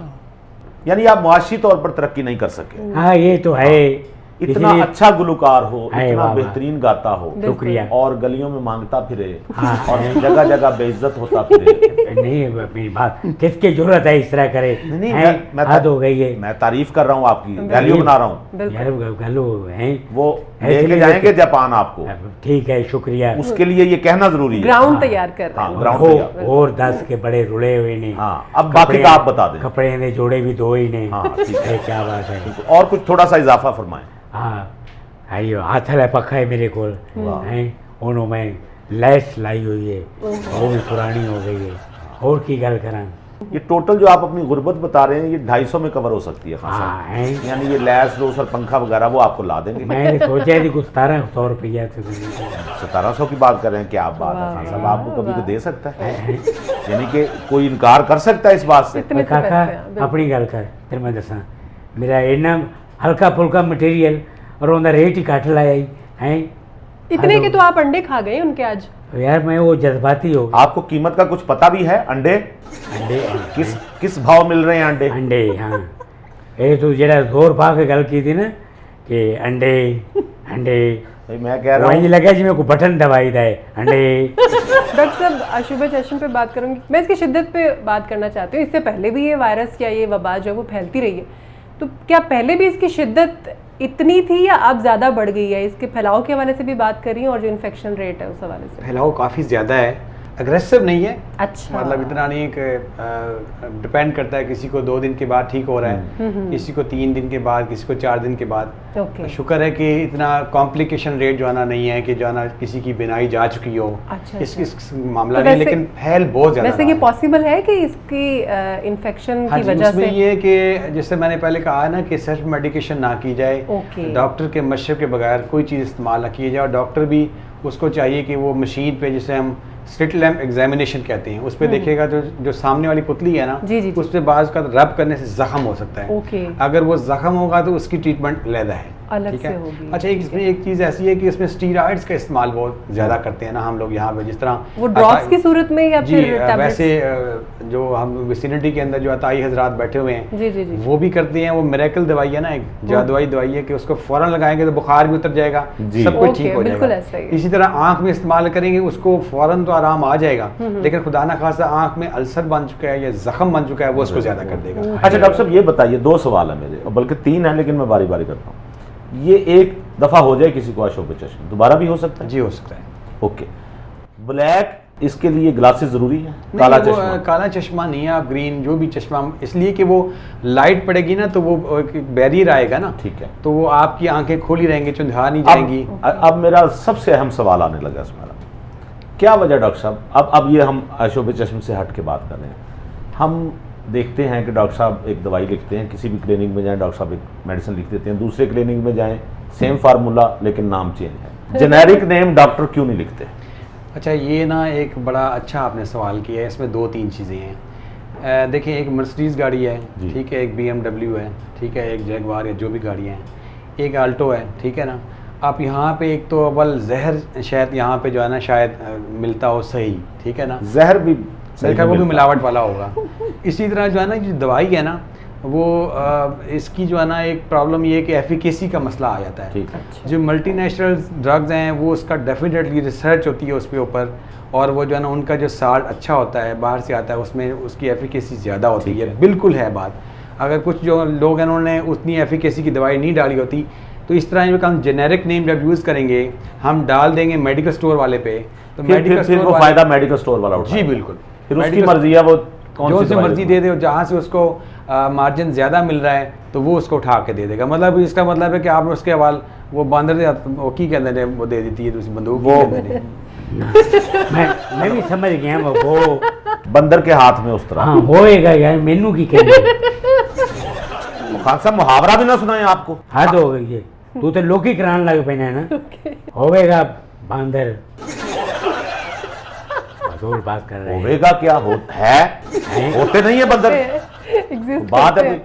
[SPEAKER 1] यानी आप मुआशी तौर पर तरक्की नहीं कर सके।
[SPEAKER 2] हाँ ये तो है।
[SPEAKER 1] इतना
[SPEAKER 2] इसलिए-
[SPEAKER 1] अच्छा गुलकार हो,
[SPEAKER 2] है,
[SPEAKER 1] इतना
[SPEAKER 2] वाह, वाह।
[SPEAKER 1] बेहतरीन गाता हो,
[SPEAKER 2] शुक्रिया।
[SPEAKER 1] और गलियों में मांगता फिरे,
[SPEAKER 2] हाँ।
[SPEAKER 1] और जगह जगह बेइज्जत होता फिरे।
[SPEAKER 2] नहीं मेरी बात, किसकी जरूरत है इस तरह करे?
[SPEAKER 1] नहीं,
[SPEAKER 2] हैं?
[SPEAKER 1] मैं
[SPEAKER 2] हद हो गई है।
[SPEAKER 1] मैं तारीफ कर रहा हूँ आपकी, वैल्यू बना रहा हूँ।
[SPEAKER 2] यार गलो हैं,
[SPEAKER 1] वो
[SPEAKER 2] ऐसे
[SPEAKER 1] लेके
[SPEAKER 2] भी
[SPEAKER 1] जाएंगे जापान आपको,
[SPEAKER 2] ठीक है शुक्रिया।
[SPEAKER 1] उसके लिए ये कहना जरूरी है।
[SPEAKER 3] ग्राउंड तैयार कर रहे
[SPEAKER 1] हाँ,
[SPEAKER 3] हैं।
[SPEAKER 1] ग्राउंड
[SPEAKER 2] हो,
[SPEAKER 1] तैयार।
[SPEAKER 2] और 10 के बड़े रुले हुए ने।
[SPEAKER 1] हाँ, अब बाकी का आप बता दें।
[SPEAKER 2] कपड़े ने जोड़े भी 2 ही ने।
[SPEAKER 1] हाँ, ठीक है।
[SPEAKER 2] क्या बात है।
[SPEAKER 1] और कुछ थोड़ा सा इजाफा फरमाएं।
[SPEAKER 2] हाँ आइयो, हाथल है पक्का है मेरे को हैं, उन्होंने लैस लाई हुई है, वो भी पुरानी हो गई है, और की गल करा।
[SPEAKER 1] ये टोटल जो आप अपनी गुर्बत बता रहे हैं ये 250 में कवर हो सकती है खान
[SPEAKER 2] हाँ
[SPEAKER 1] साहब।
[SPEAKER 2] हैं।
[SPEAKER 1] यानी ये लैस लोस और पंखा वगैरह वो आपको ला देंगे।
[SPEAKER 2] मैंने सोचा थी कुछ 1700 रुपया से
[SPEAKER 1] 1700 की बात कर रहे हैं, क्या आप बात है खान साहब, आपको कभी तो दे सकता है,
[SPEAKER 2] हैं।
[SPEAKER 1] यानी कि कोई इनकार कर सकता है इस बात से।
[SPEAKER 3] इतने से
[SPEAKER 2] काका
[SPEAKER 3] पैसे हैं, बिल्कुल।
[SPEAKER 2] अपनी गल कर तेरे मैं दसा मेरा इन्ना हल्का फुल्का मटेरियल और उनका रेट ही घट लाया ही हैं।
[SPEAKER 3] इतने के तो आप अंडे खा गए उनके आज।
[SPEAKER 2] यार मैं वो जज्बाती हो गया।
[SPEAKER 1] आपको कीमत का कुछ पता भी है? अंडे
[SPEAKER 2] अंडे
[SPEAKER 1] किस भाव मिल रहे हैं अंडे?
[SPEAKER 2] अंडे हाँ ये तू जरा जोर पा के गल की थी ना कि अंडे अंडे
[SPEAKER 1] भाई मैं कह रहा
[SPEAKER 2] वही
[SPEAKER 1] हूँ
[SPEAKER 2] लगा जी मेरे को बटन दबाई दे अंडे।
[SPEAKER 3] डॉक्टर साहब अशुभ चश्म पे बात करूंगी, मैं इसकी शिद्दत पे बात करना चाहती हूँ। इससे पहले भी ये वायरस या ये वबा जो है वो फैलती रही है, तो क्या पहले भी इसकी शिद्दत इतनी थी या अब ज़्यादा बढ़ गई है? इसके फैलाव के हवाले से भी बात करी और जो इन्फेक्शन रेट है उस हवाले से।
[SPEAKER 4] फैलाव काफ़ी ज़्यादा है, अग्रेसिव नहीं है।
[SPEAKER 3] अच्छा,
[SPEAKER 4] मतलब इतना नहीं कि डिपेंड करता है, किसी को 2 दिन के बाद ठीक हो रहा है, किसी को 3 दिन के बाद, किसी को 4 दिन के बाद।
[SPEAKER 3] ओके,
[SPEAKER 4] शुक्र है कि इतना कॉम्प्लिकेशन रेट जो है ना नहीं है कि जो है ना किसी की बिनाई जा चुकी हो।
[SPEAKER 3] अच्छा,
[SPEAKER 4] इस मामला
[SPEAKER 3] तो
[SPEAKER 4] नहीं,
[SPEAKER 3] वैसे-
[SPEAKER 4] लेकिन फैल बहुत ज़्यादा
[SPEAKER 3] वैसे
[SPEAKER 4] रहा
[SPEAKER 3] ये
[SPEAKER 4] है।
[SPEAKER 3] पॉसिबल है कि इसकी इन्फेक्शन
[SPEAKER 4] हाँ
[SPEAKER 3] की
[SPEAKER 4] जी,
[SPEAKER 3] वजह
[SPEAKER 4] उसमें
[SPEAKER 3] से?
[SPEAKER 4] ये है कि जैसे मैंने पहले कहा है ना कि सेल्फ मेडिकेशन ना की जाए,
[SPEAKER 3] ओके।
[SPEAKER 4] डॉक्टर के मशवरे के बगैर कोई चीज़ इस्तेमाल ना की जाए, और डॉक्टर भी उसको चाहिए कि वो मशीन पे, जिसे हम स्लिट लैम्प एग्जामिनेशन कहते हैं, उस पर देखेगा जो सामने वाली पुतली है ना,
[SPEAKER 3] जी, जी, जी।
[SPEAKER 4] उस पर बाज़ का रब करने से जख्म हो सकता है।
[SPEAKER 3] ओके,
[SPEAKER 4] अगर वो जख्म होगा तो उसकी ट्रीटमेंट अलग है,
[SPEAKER 3] अलग
[SPEAKER 4] ठीक
[SPEAKER 3] से
[SPEAKER 4] है।
[SPEAKER 3] होगी।
[SPEAKER 4] अच्छा, इसमें एक चीज़ ऐसी है कि इसमें स्टीरॉइड्स का इस्तेमाल बहुत ज़्यादा करते हैं ना हम लोग यहाँ पे, जिस तरह
[SPEAKER 3] वो ड्रॉप्स की सूरत में या
[SPEAKER 4] जी,
[SPEAKER 3] फिर टैबलेट्स?
[SPEAKER 4] वैसे जो हम विसिनिटी के अंदर जो अताई हजरात बैठे हुए हैं,
[SPEAKER 3] जी जी जी।
[SPEAKER 4] वो भी करते हैं। वो मिरेकल दवाई है ना, एक जादुई दवाई है कि उसको फौरन लगाएंगे तो बुखार भी उतर जाएगा,
[SPEAKER 1] जी।
[SPEAKER 4] सब कुछ
[SPEAKER 3] ओके,
[SPEAKER 4] ठीक हो
[SPEAKER 3] बिल्कुल
[SPEAKER 4] जाएगा।
[SPEAKER 3] ऐसा ही है।
[SPEAKER 4] इसी तरह आंख में इस्तेमाल करेंगे, उसको फौरन तो आराम आ जाएगा, लेकिन खुदा ना खासा आंख में अल्सर बन चुका है या जख्म बन चुका है, वो उसको ज्यादा कर देगा।
[SPEAKER 1] अच्छा डॉक्टर साहब ये बताइए, 2 सवाल है मेरे, बल्कि 3 है, लेकिन मैं बारी बारी करता हूँ। ये एक दफ़ा हो जाए किसी को अशुभ चश्म, दोबारा भी हो सकता है?
[SPEAKER 4] जी, हो सकता है।
[SPEAKER 1] ओके, ब्लैक इसके लिए ग्लासेस जरूरी है?
[SPEAKER 4] नहीं,
[SPEAKER 1] काला
[SPEAKER 4] वो,
[SPEAKER 1] चश्मा?
[SPEAKER 4] काला चश्मा नहीं है, आप ग्रीन जो भी चश्मा, इसलिए कि वो लाइट पड़ेगी ना तो वो एक बैरियर आएगा ना,
[SPEAKER 1] ठीक है।
[SPEAKER 4] तो वो आपकी आंखें खुली रहेंगी, चुंधा नहीं जाएंगी।
[SPEAKER 1] अब मेरा सबसे अहम सवाल आने लगा इसमें, क्या वजह डॉक्टर साहब, अब ये हम अशुभ चश्म से हट के बात कर रहे हैं, हम देखते हैं कि डॉक्टर साहब एक दवाई लिखते हैं, किसी भी क्लिनिक में जाएं डॉक्टर साहब एक मेडिसिन लिख देते हैं, दूसरे क्लिनिक में जाएं सेम फार्मूला लेकिन नाम चेंज है, जेनेरिक नेम डॉक्टर क्यों नहीं लिखते?
[SPEAKER 4] अच्छा, ये ना एक बड़ा अच्छा आपने सवाल किया है। इसमें 2-3 चीज़ें हैं। देखिए, एक मर्सिडीज़ गाड़ी है,
[SPEAKER 1] जी।
[SPEAKER 4] ठीक है, एक BMW है, ठीक है, एक जैगवार है, जो भी गाड़ियाँ हैं, एक आल्टो है, ठीक है ना। आप यहाँ पे एक तो अव्वल जहर शायद यहाँ पे जो है ना शायद मिलता हो सही, ठीक है ना,
[SPEAKER 1] जहर भी
[SPEAKER 4] मेरे ख्याल वो भी मिलावट वाला होगा। इसी तरह जो है ना, जो दवाई है ना, वो इसकी जो है ना एक प्रॉब्लम ये है कि एफिकेसी का मसला आ जाता है।
[SPEAKER 1] ठीक है।
[SPEAKER 4] जो मल्टीनेशनल ड्रग्स हैं वो उसका डेफिनेटली रिसर्च होती है उस पे ऊपर, और वो जो है ना उनका जो साल्ट अच्छा होता है बाहर से आता है, उसमें उसकी एफिकेसी ज़्यादा होती
[SPEAKER 1] ठीक
[SPEAKER 4] है,
[SPEAKER 1] है।
[SPEAKER 4] बिल्कुल है बात। अगर कुछ जो लोग हैं उन्होंने उतनी एफिकेसी की दवाई नहीं डाली होती, तो इस तरह जो हम जेनेरिक नेम जब यूज़ करेंगे, हम डाल देंगे मेडिकल स्टोर वाले पे, तो
[SPEAKER 1] फिर वो फायदा मेडिकल स्टोर वाला उठाएगा।
[SPEAKER 4] जी बिल्कुल,
[SPEAKER 1] फिर उसकी
[SPEAKER 4] मेडिकल
[SPEAKER 1] मर्जी है वो कौन
[SPEAKER 4] जो
[SPEAKER 1] सी
[SPEAKER 4] से
[SPEAKER 1] दवाई
[SPEAKER 4] मर्जी दे दे, और जहाँ से उसको मार्जिन ज़्यादा मिल रहा है तो वो उसको उठा के दे देगा। मतलब इसका मतलब है कि आपने उसके हवाल वो बंदर वो की कहते हैं वो दे देती है, दूसरी बंदूक
[SPEAKER 1] वो-
[SPEAKER 4] की कहते हैं।
[SPEAKER 2] मैं भी समझ गया वो
[SPEAKER 1] बंदर के हाथ में उस तरह।
[SPEAKER 2] हाँ होएगा यार, मेनू की कहते
[SPEAKER 1] खान साहब मुहावरा भी ना सुनाए आपको?
[SPEAKER 2] हद हो गई है, तू तो लोकी करान लग पैना है ना, होवेगा बांदर जोर बात कर रहे हैं।
[SPEAKER 1] होगा क्या है होते नहीं है बंदर,
[SPEAKER 3] Exist
[SPEAKER 1] बात
[SPEAKER 3] करते
[SPEAKER 1] है।
[SPEAKER 3] हैं।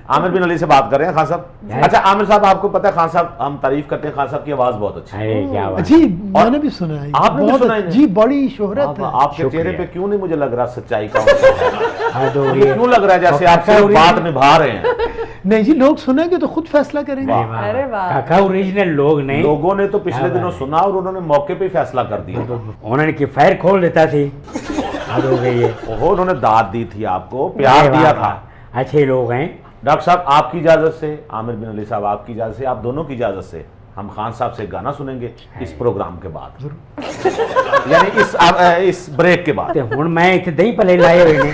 [SPEAKER 1] आमिर बिन अली से बात कर रहे हैं खान साहब।
[SPEAKER 2] यार।
[SPEAKER 1] अच्छा आमिर साहब, आपको पता है खान साहब, हम तारीफ करते हैं खान साहब की आवाज बहुत अच्छी है।
[SPEAKER 2] अरे क्या बात
[SPEAKER 5] जी, मैंने भी सुना है,
[SPEAKER 1] आपने भी
[SPEAKER 5] बहुत
[SPEAKER 1] सुना है?
[SPEAKER 5] जी, बड़ी शोहरत
[SPEAKER 1] आप,
[SPEAKER 5] है।
[SPEAKER 1] आपके
[SPEAKER 2] शुक्रिया।
[SPEAKER 1] चेहरे पे क्यों नहीं मुझे लग रहा सच्चाई का है?
[SPEAKER 2] हद हो गई
[SPEAKER 1] मुझे
[SPEAKER 2] है।
[SPEAKER 1] क्यों लग रहा है जैसे आप सिर्फ बात निभा रहे हैं?
[SPEAKER 5] नहीं जी, लोग सुनेंगे तो खुद फैसला करेंगे।
[SPEAKER 2] अरे वाह,
[SPEAKER 3] अरे वाह।
[SPEAKER 2] काका ओरिजिनल लोग नहीं,
[SPEAKER 1] लोगों ने तो पिछले
[SPEAKER 2] क्या
[SPEAKER 1] दिनों
[SPEAKER 2] बात है।
[SPEAKER 1] सुना और उन्होंने मौके पे ही फैसला कर दिया।
[SPEAKER 2] उन्होंने की फायर खोल देता थी। हद हो गई है,
[SPEAKER 1] ओहो, उन्होंने दाद दी थी आपको, प्यार
[SPEAKER 2] अरे
[SPEAKER 1] दिया
[SPEAKER 2] वाह,
[SPEAKER 1] था।
[SPEAKER 2] वाह, अच्छे लोग हैं।
[SPEAKER 1] डॉक्टर साहब आपकी इजाज़त से, आमिर बिन अली साहब आपकी इजाज़त से, आप दोनों की इजाज़त से हम खान साहब से गाना सुनेंगे इस प्रोग्राम के बाद, यानी इस ब्रेक के बाद।
[SPEAKER 2] ते हुण मैं इतने दही भले लाए हुए ने,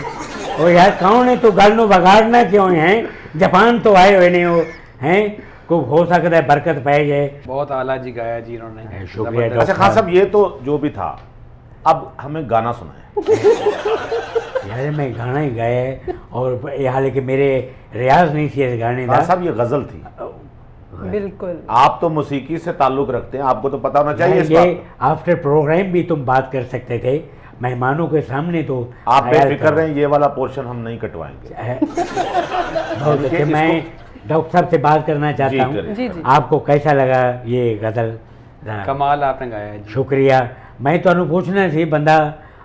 [SPEAKER 2] ओ यार कौन है तू गल नूं बिगाड़ना क्यों है? जापान तो आए हुए ने वो हैं, को हो सकता है बरकत पै जाए।
[SPEAKER 4] बहुत आला जी गाया जी इन्होंने,
[SPEAKER 2] शुक्रिया
[SPEAKER 4] जबरदस्त।
[SPEAKER 1] अच्छा खान साहब, ये तो जो भी था, अब हमें गाना सुनाएं।
[SPEAKER 2] यार मैं गाना ही गाया और ये हालांकि मेरे रियाज नहीं थी इस गाने का।
[SPEAKER 1] साहब ये गजल थी।
[SPEAKER 3] बिल्कुल।
[SPEAKER 1] आप तो मौसीकी से ताल्लुक रखते हैं, आपको तो पता होना चाहिए इस
[SPEAKER 2] ये
[SPEAKER 1] बात।
[SPEAKER 2] आफ्टर प्रोग्राम भी तुम बात कर सकते थे मेहमानों के सामने, तो
[SPEAKER 1] आप
[SPEAKER 2] ख्याल
[SPEAKER 1] बेफिक्र
[SPEAKER 2] करो।
[SPEAKER 1] रहें, ये वाला पोर्शन हम नहीं कटवाएंगे।
[SPEAKER 2] बहुत अच्छे।
[SPEAKER 1] इसको-
[SPEAKER 2] मैं डॉक्टर साहब से बात करना
[SPEAKER 1] जी,
[SPEAKER 2] चाहता हूँ,
[SPEAKER 1] करें।
[SPEAKER 3] जी जी।
[SPEAKER 2] आपको कैसा लगा ये गजल?
[SPEAKER 4] कमाल आपने गाया है जी।
[SPEAKER 2] शुक्रिया। मैं ਤੁਹਾਨੂੰ ਪੁੱਛਣਾ ਸੀ, ਬੰਦਾ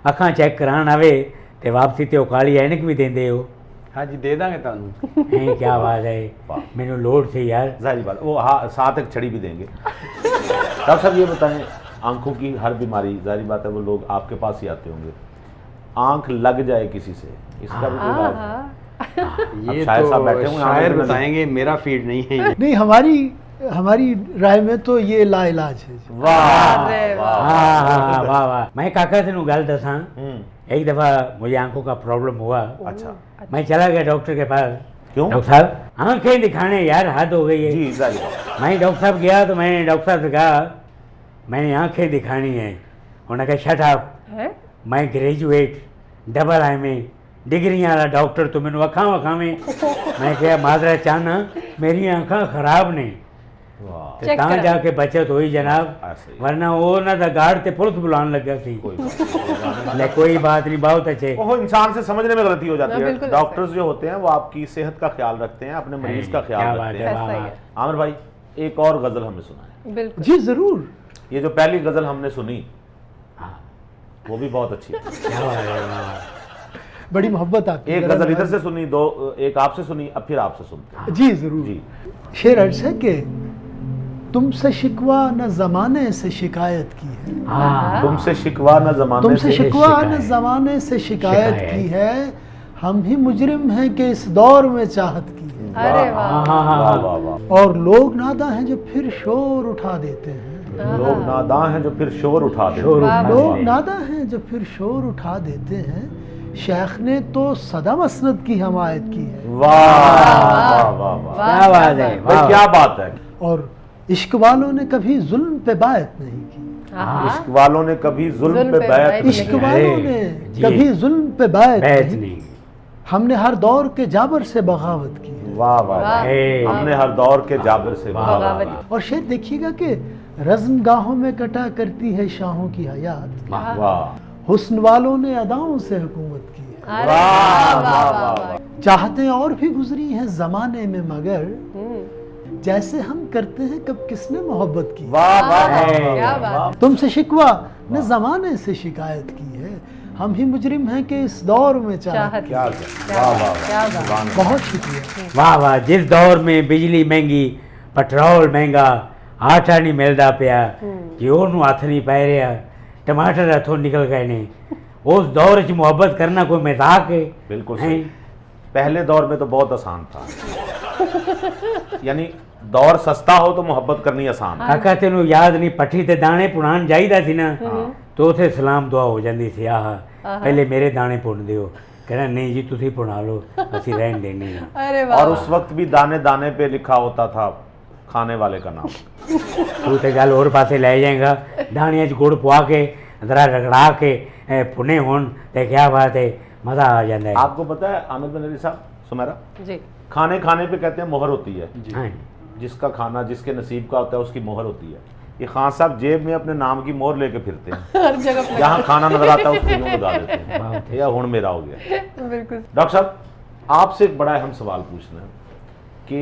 [SPEAKER 2] ਅੱਖਾਂ ਚੈੱਕ ਕਰਾਉਣ ਆਵੇ ਤੇ ਵਾਪਸੀ ਤੇ ਉਹ ਕਾਲੀ ਐਨਕ ਵੀ ਦਿੰਦੇ ਹੋ।
[SPEAKER 4] हाँ जी दे देंगे तुहानू।
[SPEAKER 2] हैं क्या बात है,
[SPEAKER 1] वाह।
[SPEAKER 2] मैंने लोड थी यार।
[SPEAKER 1] जाहिर बात, वो हाँ साथ एक छड़ी भी देंगे। डॉक्टर साहब ये बताएं, आंखों की हर बीमारी जाहिर बात है वो लोग आपके पास ही आते होंगे, आंख लग जाए किसी से, इसका भी कोई इलाज है?
[SPEAKER 3] हाँ,
[SPEAKER 4] ये
[SPEAKER 1] शायर साहब
[SPEAKER 4] तो
[SPEAKER 1] बैठे हुए हैं,
[SPEAKER 4] शायर
[SPEAKER 1] आगे
[SPEAKER 4] बताएंगे, मेरा फीड नहीं है ये।
[SPEAKER 5] नहीं, हमारी राय में तो ये लाइलाज है जी।
[SPEAKER 1] वाह
[SPEAKER 3] अरे
[SPEAKER 1] वाह
[SPEAKER 2] हाँ हाँ वाह वाह। मैं काका से गल दसा,
[SPEAKER 1] हम्म,
[SPEAKER 2] एक दफ़ा मुझे आंखों का प्रॉब्लम हुआ,
[SPEAKER 1] अच्छा
[SPEAKER 2] मैं चला गया डॉक्टर के पास।
[SPEAKER 1] क्यों?
[SPEAKER 2] डॉक्टर साहब आंखें दिखाने, यार हद हो गई है।
[SPEAKER 1] जी जाहिर बात।
[SPEAKER 2] मैं डॉक्टर साहब गया तो मैंने डॉक्टर साहब से कहा मैंने आंखें दिखानी है। उन्होंने कहा शट अप,
[SPEAKER 3] है
[SPEAKER 2] मैं ग्रेजुएट डबल आई में डिग्रियां वाला डॉक्टर, तो मैंने अखा वखावें। मैं क्या माजरा चाहना मेरी आंखा खराब ने,
[SPEAKER 1] वाह
[SPEAKER 2] ते
[SPEAKER 3] चेक
[SPEAKER 2] तां
[SPEAKER 3] करा।
[SPEAKER 2] जाके बचत हुई जनाब,
[SPEAKER 1] ऐसे ही।
[SPEAKER 2] वरना वो ना तो गार्ड ते पुलिस बुलाने लगा सी।
[SPEAKER 1] कोई बात नहीं।
[SPEAKER 2] ले कोई बात नहीं, बहुत अच्छे।
[SPEAKER 1] वो इंसान से समझने में गलती हो जाती
[SPEAKER 3] हाँ,
[SPEAKER 1] है।
[SPEAKER 3] बिल्कुल
[SPEAKER 1] डॉक्टर्स जो होते हैं वो आपकी सेहत का ख्याल रखते हैं, अपने मरीज का
[SPEAKER 2] क्या
[SPEAKER 1] ख्याल
[SPEAKER 2] बात
[SPEAKER 1] रखते
[SPEAKER 2] है,
[SPEAKER 1] हैं।
[SPEAKER 3] ऐसा ही
[SPEAKER 2] वाह।
[SPEAKER 3] है।
[SPEAKER 1] आमिर भाई एक और गजल हमें सुनाए।
[SPEAKER 3] बिल्कुल।
[SPEAKER 5] जी जरूर।
[SPEAKER 1] ये जो पहली गजल हमने सुनी
[SPEAKER 2] हाँ,
[SPEAKER 1] वो भी बहुत अच्छी है।
[SPEAKER 2] क्या बात है, वाह।
[SPEAKER 5] बड़ी मोहब्बत आपकी।
[SPEAKER 1] एक गजल इधर से सुनी, दो एक आपसे सुनी, अब फिर आपसे सुनते हैं।
[SPEAKER 5] जी जरूर।
[SPEAKER 1] जी
[SPEAKER 5] शेर अर्ज है कि तुमसे शिकवा न जमाने से शिकायत की है,
[SPEAKER 2] हाँ,
[SPEAKER 1] तुमसे शिकवा न जमाने
[SPEAKER 5] तुमसे
[SPEAKER 1] से
[SPEAKER 5] शिकवा न
[SPEAKER 2] शिकायत।
[SPEAKER 5] जमाने से शिकायत
[SPEAKER 2] शिकायत।
[SPEAKER 5] की है, हम ही मुजरिम हैं कि इस दौर में चाहत की है।
[SPEAKER 3] अरे
[SPEAKER 2] हाँ
[SPEAKER 3] वाह।
[SPEAKER 2] हाँ हाँ
[SPEAKER 1] वाह
[SPEAKER 2] हाँ।
[SPEAKER 1] वाह वाह।
[SPEAKER 5] और लोग नादा हैं जो फिर शोर उठा देते हैं,
[SPEAKER 1] लोग नादां हैं जो फिर शोर उठा देते
[SPEAKER 2] शोर
[SPEAKER 1] हैं।
[SPEAKER 2] उठा
[SPEAKER 5] लोग
[SPEAKER 2] देते।
[SPEAKER 5] नादा हैं जो फिर शोर उठा देते हैं, शेख ने तो सदा मसनद की हमायत की है।
[SPEAKER 1] वाह वाह वाह वाह।
[SPEAKER 2] क्या बात है,
[SPEAKER 1] भाई
[SPEAKER 2] वाह।
[SPEAKER 1] क्या बात है।
[SPEAKER 5] और इश्क वालों ने कभी जुल्म पे बात नहीं की,
[SPEAKER 3] हाँ,
[SPEAKER 1] इश्क वालों ने कभी जुल्म
[SPEAKER 3] जुल्म
[SPEAKER 1] पे
[SPEAKER 3] पे
[SPEAKER 1] बैत
[SPEAKER 3] बैत
[SPEAKER 1] नहीं
[SPEAKER 5] इश्क
[SPEAKER 1] की।
[SPEAKER 5] वालों
[SPEAKER 2] अरे,
[SPEAKER 5] ने
[SPEAKER 2] जी।
[SPEAKER 5] कभी जुल्म पे बात
[SPEAKER 2] बैत
[SPEAKER 5] नहीं,
[SPEAKER 2] नहीं।
[SPEAKER 5] हमने हर दौर के जाबर से बगावत की है।
[SPEAKER 1] वाह वाह वाह।
[SPEAKER 2] हे।
[SPEAKER 1] हमने हर दौर के जाबिर से
[SPEAKER 2] वाह, वाह,
[SPEAKER 3] बगावत।
[SPEAKER 2] वाह।
[SPEAKER 5] और शेर देखिएगा कि रज़्म गाहों में कटा करती है शाहों की हयात,
[SPEAKER 2] वाह।
[SPEAKER 1] वाह
[SPEAKER 5] हुस्न वालों ने अदाओं से हुकूमत की है।
[SPEAKER 3] अरे
[SPEAKER 1] वाह,
[SPEAKER 3] वाह
[SPEAKER 1] वाह,
[SPEAKER 3] वाह
[SPEAKER 1] वाह,
[SPEAKER 3] वाह वाह।
[SPEAKER 5] चाहतें और भी गुजरी हैं जमाने में, मगर
[SPEAKER 3] हम्म,
[SPEAKER 5] जैसे हम करते हैं कब किसने मोहब्बत की है।
[SPEAKER 1] वाह वाह
[SPEAKER 2] हे।
[SPEAKER 3] क्या
[SPEAKER 1] वाह,
[SPEAKER 3] बात
[SPEAKER 1] वाह।
[SPEAKER 3] है।
[SPEAKER 5] तुमसे शिकवा न जमाने से शिकायत की है, हम ही मुजरिम हैं कि इस दौर में चाहत।
[SPEAKER 3] चाहत
[SPEAKER 1] क्या
[SPEAKER 3] की।
[SPEAKER 1] क्या
[SPEAKER 3] क्या
[SPEAKER 1] वाह
[SPEAKER 3] बात,
[SPEAKER 1] वाह
[SPEAKER 3] क्या
[SPEAKER 1] वाह।
[SPEAKER 3] बात।
[SPEAKER 1] सुभान अल्लाह।
[SPEAKER 5] बहुत शुक्रिया।
[SPEAKER 2] वाह वाह। जिस दौर में बिजली महंगी, पेट्रोल महंगा, आटा नहीं मिलता पिया, घ्यो नूं हथ नहीं पै रहा, टमाटर हथों निकल गए ने, उस दौर च मुहब्बत करना कोई मजाक है?
[SPEAKER 1] बिल्कुल
[SPEAKER 2] हैं?
[SPEAKER 1] सही। पहले दौर में तो बहुत आसान था, यानी दौर सस्ता हो तो मोहब्बत करनी आसान है।
[SPEAKER 2] काका तेनू याद नहीं, पट्ठी ते दाने पुणान जाईदा सी ना, तो उथे सलाम दुआ हो जाती सी, आह पहले मेरे दाने पुण दियो, कहना नहीं जी तुसी पुणा लो, असी रहन देने ना।
[SPEAKER 3] अरे वाह।
[SPEAKER 1] और उस वक्त भी दाने दाने पे लिखा होता था खाने वाले का नाम।
[SPEAKER 2] तू तो गल और पासे ले जाएगा, दानिया च गुड़ पवा के जरा रगड़ा के पुणे होन ते क्या बात है, मज़ा आ जाता है।
[SPEAKER 1] आपको पता है आमिर बिन अली साहब, सुमेरा,
[SPEAKER 3] जी।
[SPEAKER 1] खाने खाने पे कहते हैं मोहर होती है।
[SPEAKER 2] हाँ,
[SPEAKER 1] जिसका खाना जिसके नसीब का होता है उसकी मोहर होती है। ये खान साहब जेब में अपने नाम की मोहर लेके फिरते हैं,
[SPEAKER 3] हर जगह पे।
[SPEAKER 1] जहाँ खाना नजर आता है उसको यूं लगा देते हैं,
[SPEAKER 2] बात
[SPEAKER 1] या हुण मेरा हो गया।
[SPEAKER 3] बिल्कुल।
[SPEAKER 1] डॉक्टर साहब आपसे एक बड़ा अहम सवाल पूछना है कि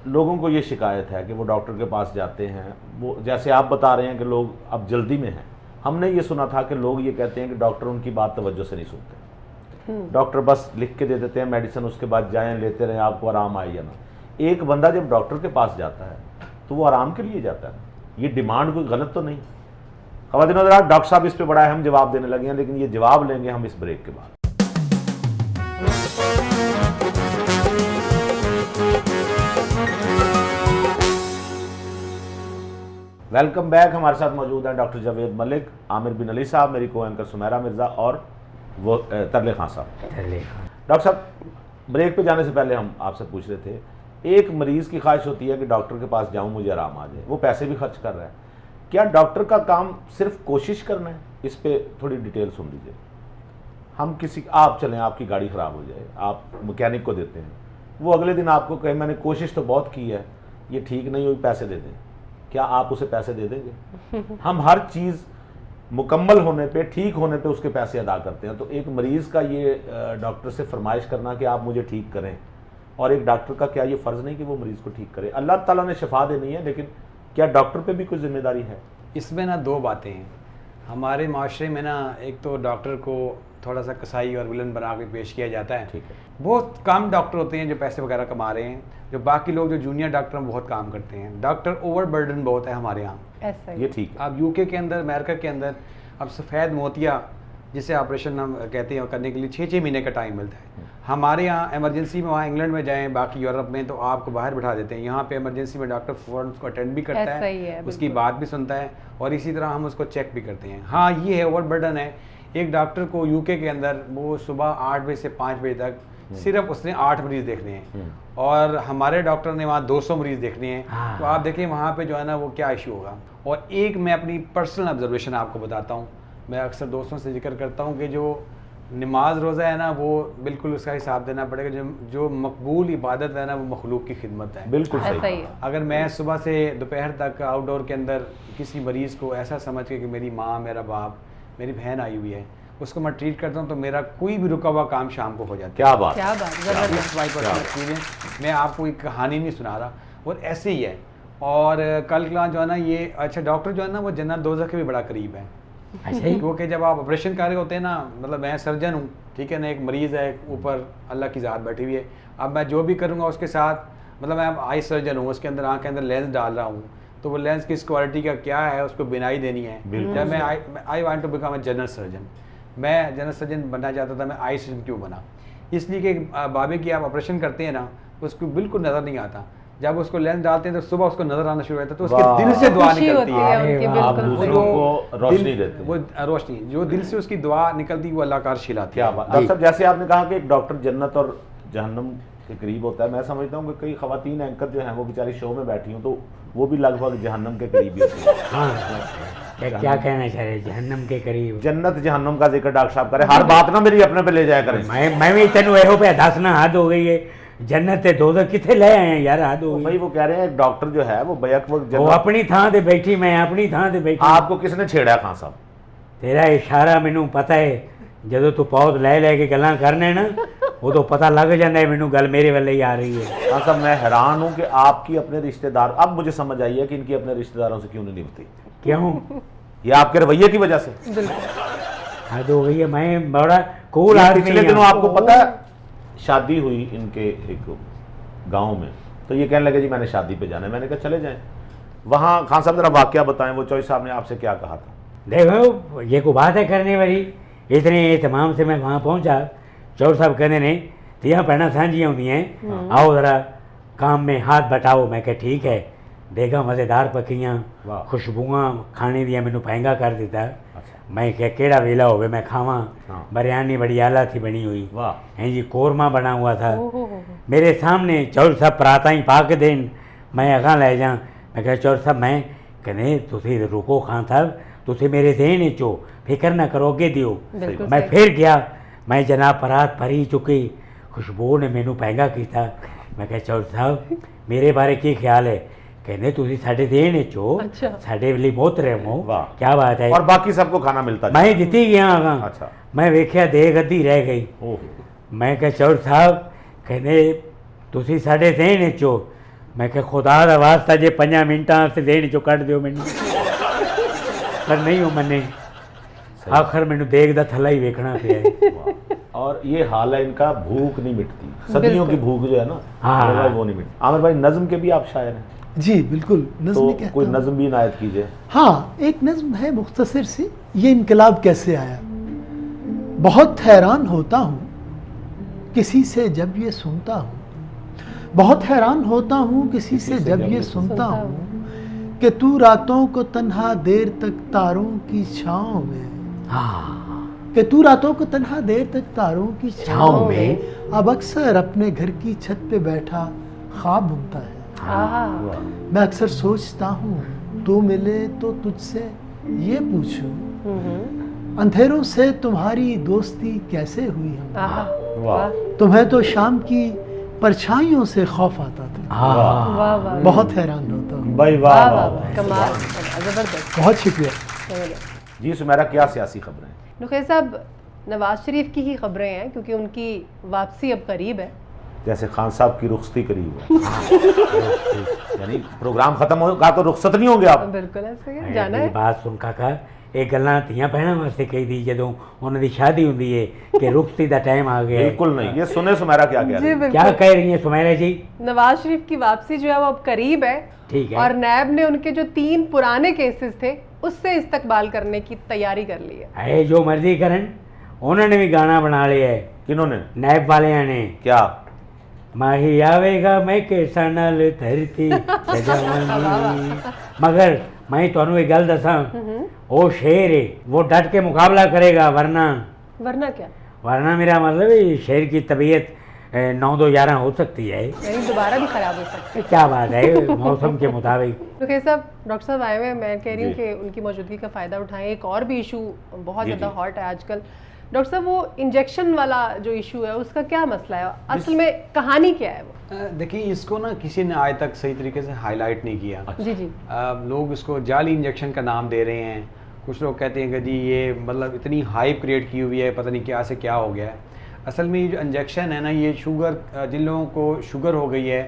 [SPEAKER 1] लोगों को ये शिकायत है कि वो डॉक्टर के पास जाते हैं, वो जैसे आप बता रहे हैं कि लोग अब जल्दी में हैं, हमने ये सुना था कि लोग ये कहते हैं कि डॉक्टर उनकी बात तवज्जो से नहीं सुनते, डॉक्टर बस लिख के दे देते हैं मेडिसिन, उसके बाद जाएं लेते रहें, आपको आराम आए या ना। एक बंदा जब डॉक्टर के पास जाता है तो वो आराम के लिए जाता है, ये डिमांड कोई गलत तो नहीं। ख़वातीन और हज़रात, डॉक्टर साहब इस पे बड़ा अहम जवाब देने लगे हैं, लेकिन ये जवाब लेंगे हम इस ब्रेक के बाद। Welcome back. हमारे साथ मौजूद हैं डॉक्टर जावेद मलिक, आमिर बिन अली साहब, मेरी को एंकर सुमेरा मिर्ज़ा और वो तरले खान साहब।
[SPEAKER 2] चले।
[SPEAKER 1] डॉक्टर साहब ब्रेक पे जाने से पहले हम आपसे पूछ रहे थे, एक मरीज़ की ख्वाहिश होती है कि डॉक्टर के पास जाऊं मुझे आराम आ जाए, वो पैसे भी खर्च कर रहा है, क्या डॉक्टर का काम सिर्फ कोशिश करना है? इस पे थोड़ी डिटेल सुन लीजिए। हम किसी, आप चलें, आपकी गाड़ी ख़राब हो जाए, आप मैकेनिक को देते हैं, वो अगले दिन आपको कहे मैंने कोशिश तो बहुत की है, ये ठीक नहीं हुई, पैसे दे दें, क्या आप उसे पैसे दे देंगे? हम हर चीज़ मुकम्मल होने पे, ठीक होने पे उसके पैसे अदा करते हैं। तो एक मरीज़ का ये डॉक्टर से फरमाइश करना कि आप मुझे ठीक करें, और एक डॉक्टर का क्या ये फ़र्ज़ नहीं कि वो मरीज़ को ठीक करे? अल्लाह ताला ने शिफा देनी है, लेकिन क्या डॉक्टर पे भी कोई जिम्मेदारी है?
[SPEAKER 4] इसमें ना दो बातें हैं हमारे माशरे में ना। एक तो डॉक्टर को थोड़ा सा कसाई और विलन बना के पेश किया जाता है।
[SPEAKER 1] ठीक है।
[SPEAKER 4] बहुत कम डॉक्टर होते हैं जो पैसे वगैरह कमा रहे हैं, जो बाकी लोग जो जूनियर डॉक्टर हैं बहुत काम करते हैं। डॉक्टर ओवर बर्डन बहुत है हमारे यहाँ।
[SPEAKER 3] ऐसा ही
[SPEAKER 1] ये ठीक है।
[SPEAKER 4] अब यूके के अंदर, अमेरिका के अंदर अब सफ़ेद मोतिया जिसे ऑपरेशन हम कहते हैं करने के लिए 6-6 महीने का टाइम मिलता है। हमारे यहाँ इमरजेंसी में, वहाँ इंग्लैंड में जाएं, बाकी यूरोप में तो आपको बाहर बिठा देते हैं। यहाँ पे इमरजेंसी में डॉक्टर फ़ौरन उसको अटेंड भी करता
[SPEAKER 3] ऐसा ही है,
[SPEAKER 4] उसकी
[SPEAKER 3] बिल्कुल।
[SPEAKER 4] बात भी सुनता है, और इसी तरह हम उसको चेक भी करते हैं। हाँ, ये है ओवर बर्डन है। एक डॉक्टर को यूके के अंदर वो सुबह 8 बजे से 5 बजे तक सिर्फ उसने 8 मरीज़ देखने हैं, और हमारे डॉक्टर ने वहाँ 200 मरीज़ देखने हैं।
[SPEAKER 2] हाँ।
[SPEAKER 4] तो आप देखें वहाँ पे जो है ना वो क्या इशू होगा। और एक मैं अपनी पर्सनल ऑब्जर्वेशन आपको बताता हूँ, मैं अक्सर दोस्तों से जिक्र करता हूँ कि जो नमाज रोज़ा है ना वो बिल्कुल उसका हिसाब देना पड़ेगा। जो मकबूल इबादत है ना वो मखलूक की खिदमत है।
[SPEAKER 1] बिल्कुल
[SPEAKER 3] ऐसा ही
[SPEAKER 1] सही।
[SPEAKER 3] है।
[SPEAKER 4] अगर मैं सुबह से दोपहर तक आउटडोर के अंदर किसी मरीज़ को ऐसा समझ के कि मेरी माँ, मेरा बाप, मेरी बहन आई हुई है, उसको मैं ट्रीट करता हूँ, तो मेरा कोई भी रुका हुआ काम शाम को हो जाता है।
[SPEAKER 1] क्या बात,
[SPEAKER 3] क्या बात, जबरदस्त।
[SPEAKER 4] My personal experience. मैं आपको एक कहानी नहीं सुना रहा, और ऐसे ही है। और कल क्लास जो है ना ये अच्छा डॉक्टर जो है ना वो जन्नत दोज़ख के भी बड़ा करीब है।
[SPEAKER 2] अच्छा ही
[SPEAKER 4] क्योंकि जब आप ऑपरेशन कर रहे होते हैं ना, मतलब मैं सर्जन हूँ, ठीक है ना, एक मरीज़ है ऊपर अल्लाह की ज़ात बैठी हुई है, अब मैं जो भी करूँगा उसके साथ, मतलब मैं आई सर्जन हूँ, उसके अंदर आँख के अंदर लेंस डाल रहा हूँ, तो वो लेंस किस क्वालिटी का क्या है उसको बिनाई देनी है। जब मैं I want to become a general surgeon, मैं जनरल सर्जन बनना चाहता था, मैं आई सर्जन क्यों बना? इसलिए कि बाबे की आप ऑपरेशन करते हैं ना, उसको बिल्कुल नज़र नहीं आता। जब उसको लेंस डालते हैं तो सुबह उसको नज़र आना शुरू होता है, तो उसके दिल से दुआ
[SPEAKER 3] खुशी
[SPEAKER 4] निकलती
[SPEAKER 3] होती
[SPEAKER 4] है।
[SPEAKER 3] है उनकी,
[SPEAKER 1] आप
[SPEAKER 3] बिल्कुल
[SPEAKER 1] दूसरों
[SPEAKER 3] सही।
[SPEAKER 1] को रोशनी
[SPEAKER 4] दिल-
[SPEAKER 1] देते हैं।
[SPEAKER 4] वो रोशनी जो दिल से उसकी दुआ निकलती है वो अल्लाह का अर्श हिलाती
[SPEAKER 1] क्या
[SPEAKER 4] है।
[SPEAKER 1] बात। डॉक्टर साहब, जैसे आपने कहा कि एक डॉक्टर जन्नत और जहन्नम के करीब होता है, मैं समझता हूँ कि कई खवातीन एंकर जो हैं वो बेचारी शो में बैठी हूँ तो वो भी लगभग जहन्नम के करीब ही होती है।
[SPEAKER 2] हाँ, क्या कहना चाह रहे, जहन्नम के करीब?
[SPEAKER 1] जन्नत जहन्नम का जिक्र डॉक्टर साहब करें, हर बात ना मेरी अपने पे ले जाया करें।
[SPEAKER 2] मैं भी तेन एहो पे दसना हद हो गई है, जन्नत ते दोज़ख किथे ले आए हैं यार, हद हो
[SPEAKER 1] तो
[SPEAKER 2] गई।
[SPEAKER 1] भाई वो कह रहे हैं एक डॉक्टर जो है वो बैक वक्त
[SPEAKER 2] वो
[SPEAKER 1] जन्नत,
[SPEAKER 2] अपनी थां ते बैठी, मैं अपनी थां ते बैठी।
[SPEAKER 1] आपको किसने छेड़ा खान साहब?
[SPEAKER 2] तेरा इशारा मैनू पता है, ਜਦੋਂ तू पौध ले के गल्लां करने ना उदों पता लग जाता है मैनू गल मेरे वाले ही आ रही है।
[SPEAKER 1] खान साहब, मैं हैरान हूँ कि आपकी अपने रिश्तेदार, अब मुझे समझ आई है कि इनकी अपने रिश्तेदारों से क्यों नहीं निभती।
[SPEAKER 2] क्यों?
[SPEAKER 1] ये आपके रवैये की वजह से।
[SPEAKER 2] हद हो गई है, मैं बड़ा कूल
[SPEAKER 1] ये
[SPEAKER 2] आदमी
[SPEAKER 1] पिछले
[SPEAKER 2] हूं।
[SPEAKER 1] दिनों आपको पता है शादी हुई इनके एक गांव में, तो ये कहने लगे जी मैंने शादी पे जाना है। मैंने कहा चले जाएं। वहाँ खान साहब जरा वाकया बताएं, वो चौधरी साहब ने आपसे क्या कहा था?
[SPEAKER 2] देखो ये को बात है करने वाली, इतने एहतमाम से मैं वहाँ पहुँचा, चौधरी साहब कहने ने तियां भैनां सांझियां होंदियां, आओ ज़रा काम में हाथ बटाओ। मैं कहा ठीक है, देगा मज़ेदार पकियां,
[SPEAKER 1] वाह।
[SPEAKER 2] खुशबुआं खाने दियां, मैनू महंगा कर दिता।
[SPEAKER 1] अच्छा।
[SPEAKER 2] मैं क्या केड़ा वेला होवे मैं खावां।
[SPEAKER 1] हाँ।
[SPEAKER 2] बिरयानी बड़ी आला थी बनी हुई,
[SPEAKER 1] वाह।
[SPEAKER 2] हैं जी कोरमा बना हुआ था
[SPEAKER 3] ओहो।
[SPEAKER 2] मेरे सामने। चौधरी साहब पराता ही पा के देन, मैं अगां ले जा। मैं कहा चौधरी साहब मैं कहने तुसी रुको खान साहब, तुसी मेरे देन चो फिक्र ना करो, अगे दियो।
[SPEAKER 3] बिल्कुल
[SPEAKER 2] मैं
[SPEAKER 3] सही।
[SPEAKER 2] फिर गया, मैं जनाब परात भरी चुकी, खुशबू ने मैनू महंगा किया। मैं कहा चौधरी साहब मेरे बारे की ख्याल है? कहने तुसी साडे देन चो,
[SPEAKER 3] अच्छा।
[SPEAKER 2] साडे लिए मोहतरे हो।
[SPEAKER 1] वाह।
[SPEAKER 2] क्या बात है।
[SPEAKER 1] और बाकी सबको खाना मिलता जाए।
[SPEAKER 2] मैं जीती गया अगां।
[SPEAKER 1] अच्छा।
[SPEAKER 2] मैं वेख्या देग अद्धी रह गई।
[SPEAKER 1] ओह,
[SPEAKER 2] मैं कहा चौधरी साहब कहने तुसी साडे देन चो। मैं कहा खुदा दा वास्ता जे 5 मिनटां वास्ते देन चो कट दियो मैनू, पर नहीं हो मने। आखिर मैनू देग दा थल्ला ही वेखना पिया है।
[SPEAKER 1] वाह। और ये हाल है इनका, भूख नहीं मिटती, सदियों की भूख जो है ना,
[SPEAKER 2] हाँ।
[SPEAKER 1] मेरे भाई वो नहीं मिटती। आमिर भाई नज्म के भी आप शायर हैं,
[SPEAKER 5] जी बिल्कुल, नज्म
[SPEAKER 1] तो
[SPEAKER 5] कहता
[SPEAKER 1] कोई
[SPEAKER 5] हूँ।
[SPEAKER 1] नज्म भी इनायत कीजिए।
[SPEAKER 5] हाँ, एक नज्म है मुख्तसर सी, ये इनकलाब कैसे आया। बहुत हैरान होता हूँ किसी से जब ये सुनता हूँ, बहुत हैरान होता हूँ किसी से जब ये सुनता हूँ कि तू रातों को तन्हा देर तक तारों की छाँव में,
[SPEAKER 2] हाँ,
[SPEAKER 5] कि तू रातों को तन्हा देर तक तारों की
[SPEAKER 2] छाँव में
[SPEAKER 5] अब अक्सर अपने घर की छत पे बैठा ख्वाब बुनता है।
[SPEAKER 3] आहा।
[SPEAKER 5] मैं अक्सर सोचता हूँ तू मिले तो तुझसे ये पूछूं, अंधेरों से तुम्हारी दोस्ती कैसे हुई हम।
[SPEAKER 3] आहा,
[SPEAKER 1] वाह
[SPEAKER 5] तुम्हें तो शाम की परछाइयों से खौफ आता था,
[SPEAKER 2] हाँ
[SPEAKER 3] वाह वाह
[SPEAKER 5] बहुत हैरान होता हूँ।
[SPEAKER 1] भाई
[SPEAKER 3] वाह
[SPEAKER 1] वाह
[SPEAKER 3] वाह
[SPEAKER 1] वाह
[SPEAKER 3] कमाल, जबरदस्त
[SPEAKER 5] बहुत शुक्रिया।
[SPEAKER 3] जबरदस्त।
[SPEAKER 1] जी सुमेरा, क्या सियासी खबरें हैं?
[SPEAKER 3] नुखैर साहब, नवाज शरीफ की ही खबरें हैं क्योंकि उनकी वापसी अब करीब है।
[SPEAKER 1] जैसे खान साहब की रुखसती करीब है यानी प्रोग्राम खत्म होगा तो रुखसत नहीं होंगे आप?
[SPEAKER 3] बिल्कुल ऐसे ही जाना
[SPEAKER 2] मेरी
[SPEAKER 3] है।
[SPEAKER 2] बात सुन काका, ਇਹ ਗੱਲਾਂ ਧੀਆਂ ਭੈਣਾਂ ਵਾਸਤੇ ਕਹੀਦੀ ਜਦੋਂ ਉਹਨਾਂ ਦੀ ਸ਼ਾਦੀ ਹੁੰਦੀ ਹੈ ਕਿ ਰੁਖਸਤੀ ਦਾ ਟਾਈਮ ਆ ਗਿਆ है।
[SPEAKER 1] बिल्कुल नहीं, ये सुने सुमेरा क्या कह रही
[SPEAKER 3] जी
[SPEAKER 1] है।
[SPEAKER 2] क्या
[SPEAKER 3] बिल्कुल।
[SPEAKER 2] कह रही हैं सुमैरा जी?
[SPEAKER 3] नवाज शरीफ की वापसी जो है वो अब करीब है
[SPEAKER 2] ठीक है।
[SPEAKER 3] और नैब ने उनके जो 3 पुराने केसेस थे उससे इस्तकबाल करने की तैयारी कर ली है।
[SPEAKER 2] है जो मर्जी करन, उन्होंने भी गाना बना लिया है
[SPEAKER 1] किन्होंने?
[SPEAKER 2] नैब वालिया ने।
[SPEAKER 1] क्या?
[SPEAKER 2] माही आवेगा मैं कैसा नाल धरती सजावानी। मगर मैं ਤੁਹਾਨੂੰ एक गल दसा, वो शेर है, वो डट के मुकाबला करेगा,
[SPEAKER 3] वरना क्या?
[SPEAKER 2] वरना मेरा मतलब है शेर की तबीयत 9-2-11 हो सकती है।
[SPEAKER 3] नहीं, दोबारा भी खराब हो सकता
[SPEAKER 2] क्या बात है, मौसम के मुताबिक।
[SPEAKER 3] है। तो कैसे साहब, डॉक्टर साहब आए हुए हैं, मैं कह रही हूँ
[SPEAKER 1] जी।
[SPEAKER 3] कि उनकी मौजूदगी का फ़ायदा उठाएं। एक और भी इशू बहुत
[SPEAKER 1] जी,
[SPEAKER 3] ज़्यादा
[SPEAKER 1] जी।
[SPEAKER 3] हॉट है आजकल। डॉक्टर साहब, वो इंजेक्शन वाला जो इशू है उसका क्या मसला है? असल में कहानी क्या है वो?
[SPEAKER 4] देखिए, इसको ना किसी ने आज तक सही तरीके से हाईलाइट नहीं किया।
[SPEAKER 3] जी जी।
[SPEAKER 4] लोग इसको जाली इंजेक्शन का नाम दे रहे हैं। कुछ लोग कहते हैं कि जी ये मतलब इतनी हाइप क्रिएट की हुई है, पता नहीं क्या से क्या हो गया है। असल में ये जो इंजेक्शन है ना, ये शुगर, जिन लोगों को शुगर हो गई है,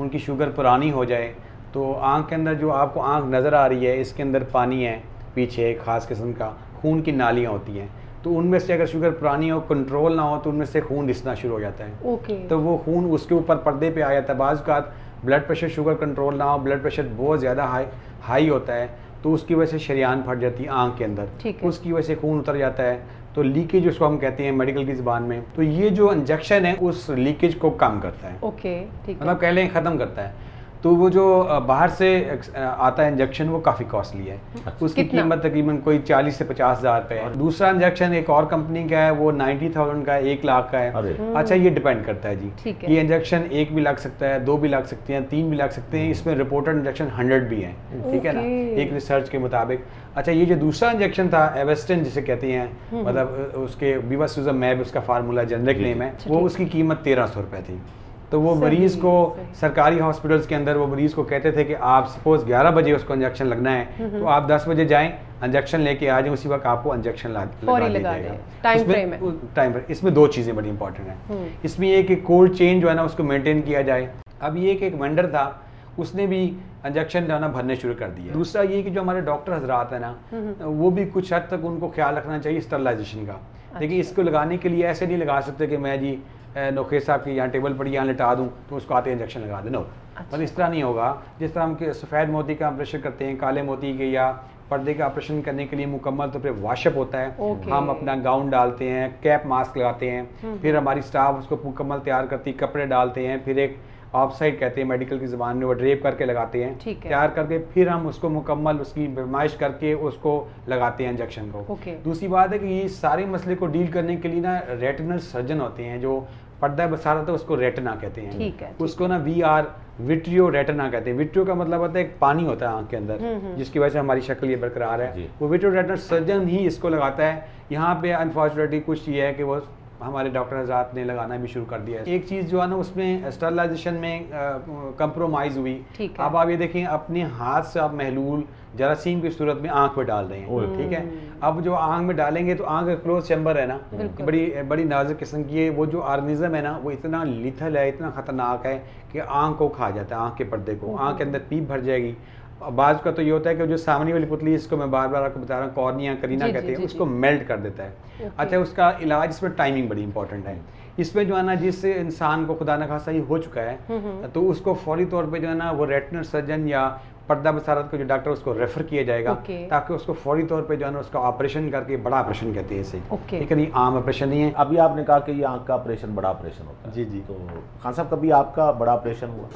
[SPEAKER 4] उनकी शुगर पुरानी हो जाए तो आँख के अंदर जो आपको आँख नज़र आ रही है, इसके अंदर पानी है पीछे, एक ख़ास किस्म का खून की नालियाँ होती हैं। तो उनमें से अगर शुगर पुरानी हो, कंट्रोल ना हो, तो उनमें से खून रिसना शुरू हो जाता है।
[SPEAKER 3] ओके।
[SPEAKER 4] तो वो खून उसके ऊपर पर्दे पे आ जाता है। बाज़ औक़ात ब्लड प्रेशर, शुगर कंट्रोल ना हो, ब्लड प्रेशर बहुत ज़्यादा हाई होता है, तो उसकी वजह से शरीयान फट जाती है आँख के अंदर,
[SPEAKER 3] ठीक है।
[SPEAKER 4] उसकी वजह से खून उतर जाता है, तो लीकेज उसको हम कहते हैं मेडिकल की ज़बान में। तो ये जो इंजेक्शन है उस लीकेज को कम करता है,
[SPEAKER 3] ओके, ठीक है।
[SPEAKER 4] मतलब कह लें ख़त्म करता है। तो वो जो बाहर से आता है इंजेक्शन, वो काफ़ी कॉस्टली है। उसकी
[SPEAKER 3] कितना?
[SPEAKER 4] कीमत तकरीबन कोई 40 से 50 हज़ार रुपये है। दूसरा इंजेक्शन एक और कंपनी का है, वो 90,000 का है, 1 लाख का है।
[SPEAKER 1] अरे।
[SPEAKER 4] अच्छा, ये डिपेंड करता है जी।
[SPEAKER 3] ठीक है।
[SPEAKER 4] ये इंजेक्शन 1 भी लग सकता है, 2 भी लग सकते हैं, 3 भी लग सकते हैं। इसमें रिपोर्टेड इंजेक्शन 100 भी हैं, ठीक है ना,
[SPEAKER 3] ओके।
[SPEAKER 4] एक रिसर्च के मुताबिक। अच्छा, ये जो दूसरा इंजेक्शन था एवेस्टिन जिसे कहते हैं, मतलब उसके बिवासुज़ुमैब उसका फार्मूला जेनरिक नेम है, वो उसकी कीमत 1300 रुपये थी। तो वो
[SPEAKER 3] सही,
[SPEAKER 4] मरीज़ को
[SPEAKER 3] सही।
[SPEAKER 4] सरकारी हॉस्पिटल्स के अंदर वो मरीज़ को कहते थे कि आप सपोज 11 बजे उसको इंजेक्शन लगना है, तो आप 10 बजे जाएं, इंजेक्शन लेके आ जाएं, उसी वक्त आपको इंजेक्शन
[SPEAKER 3] फौरी लगा दें। टाइम फ्रेम है।
[SPEAKER 4] Time frame. इसमें 2 चीज़ें बड़ी इंपॉर्टेंट हैं। इसमें एक कोल्ड चेन जो है ना उसको मेंटेन किया जाए। अब ये एक वेंडर था, उसने भी इंजेक्शन जो है ना भरने शुरू कर दिया। दूसरा ये कि जो हमारे डॉक्टर हजरात है ना, वो भी कुछ हद तक उनको ख्याल रखना चाहिए स्टरलाइजेशन का। देखिए, इसको लगाने के लिए ऐसे नहीं लगा सकते कि मैं जी नोखे साहब की यहाँ टेबल पड़ी यहाँ लिटा दूँ तो उसको आते इंजेक्शन लगा दें। नो, मतलब इस तरह नहीं होगा। जिस तरह हम सफ़ेद मोती का ऑपरेशन करते हैं, काले मोती के या पर्दे का ऑपरेशन करने के लिए मुकम्मल तौर पे वॉशअप होता है।
[SPEAKER 3] ओके।
[SPEAKER 4] हम अपना गाउन डालते हैं, कैप मास्क लगाते हैं, फिर हमारी स्टाफ उसको मुकम्मल तैयार करती, कपड़े डालते हैं, फिर एक ऑफसाइड कहते हैं मेडिकल की ज़बान में, वो ड्रेप करके लगाते हैं,
[SPEAKER 3] ठीक है।
[SPEAKER 4] तैयार करके फिर हम उसको मुकम्मल उसकी पैमाइश करके उसको लगाते हैं इंजेक्शन को।
[SPEAKER 3] ओके।
[SPEAKER 4] दूसरी बात है कि ये सारे मसले को डील करने के लिए ना रेटिनल सर्जन होते हैं, जो पर्दा बसारत है उसको रेटिना कहते हैं।
[SPEAKER 3] ठीक है,
[SPEAKER 4] उसको ना VR विट्रियो रेटिना कहते हैं। विट्रियो का मतलब होता है एक पानी होता है आँख के अंदर, जिसकी वजह से हमारी शक्ल ये बरकरार है।
[SPEAKER 1] जी।
[SPEAKER 4] वो विट्रियो रेटिना सर्जन ही इसको लगाता है। यहाँ पे अनफॉर्चुनेटली कुछ ये है कि वो हमारे डॉक्टर हज़रात ने लगाना भी शुरू कर दिया है। एक चीज़ जो है ना उसमें स्टरलाइजेशन में कंप्रोमाइज़ हुई।
[SPEAKER 3] ठीक है।
[SPEAKER 4] अब आप ये देखें, अपने हाथ से आप महलूल जरासीम की सूरत में आँख में डाल रहे हैं, ठीक है। अब जो आँख में डालेंगे तो आँख का क्लोज चैम्बर है ना, बड़ी नाजुक किस्म की है। वो जो ऑर्गेनिज्म है ना, वो इतना लिथल है, इतना ख़तरनाक है कि आँख को खा जाता है, आँख के पर्दे को, आँख के अंदर पीप भर जाएगी। बाज़ का तो ये होता है कि जो सामने वाली पुतली, इसको मैं बार बार आपको बता रहा हूँ, कॉर्निया करीना
[SPEAKER 3] जी,
[SPEAKER 4] कहते
[SPEAKER 3] जी,
[SPEAKER 4] हैं,
[SPEAKER 3] जी,
[SPEAKER 4] उसको मेल्ट कर देता है। अच्छा, उसका इलाज, इसमें टाइमिंग बड़ी इंपॉर्टेंट है। इसमें जो है ना, जिस इंसान को खुदा न खासा ही हो चुका है, तो उसको फौरी तौर पे जो है ना वो रेटिनल सर्जन या पर्दा बसारत को जो डॉक्टर उसको रेफर किया जाएगा, ताकि उसको फौरी तौर पे जो है ना उसका ऑपरेशन करके, बड़ा ऑपरेशन कहते हैं इसे, लेकिन ये आम ऑपरेशन नहीं है।
[SPEAKER 1] अभी आपने कहा कि ये आँख का ऑपरेशन बड़ा ऑपरेशन होता है।
[SPEAKER 4] जी जी।
[SPEAKER 1] तो खान साहब, कभी आपका बड़ा ऑपरेशन हुआ?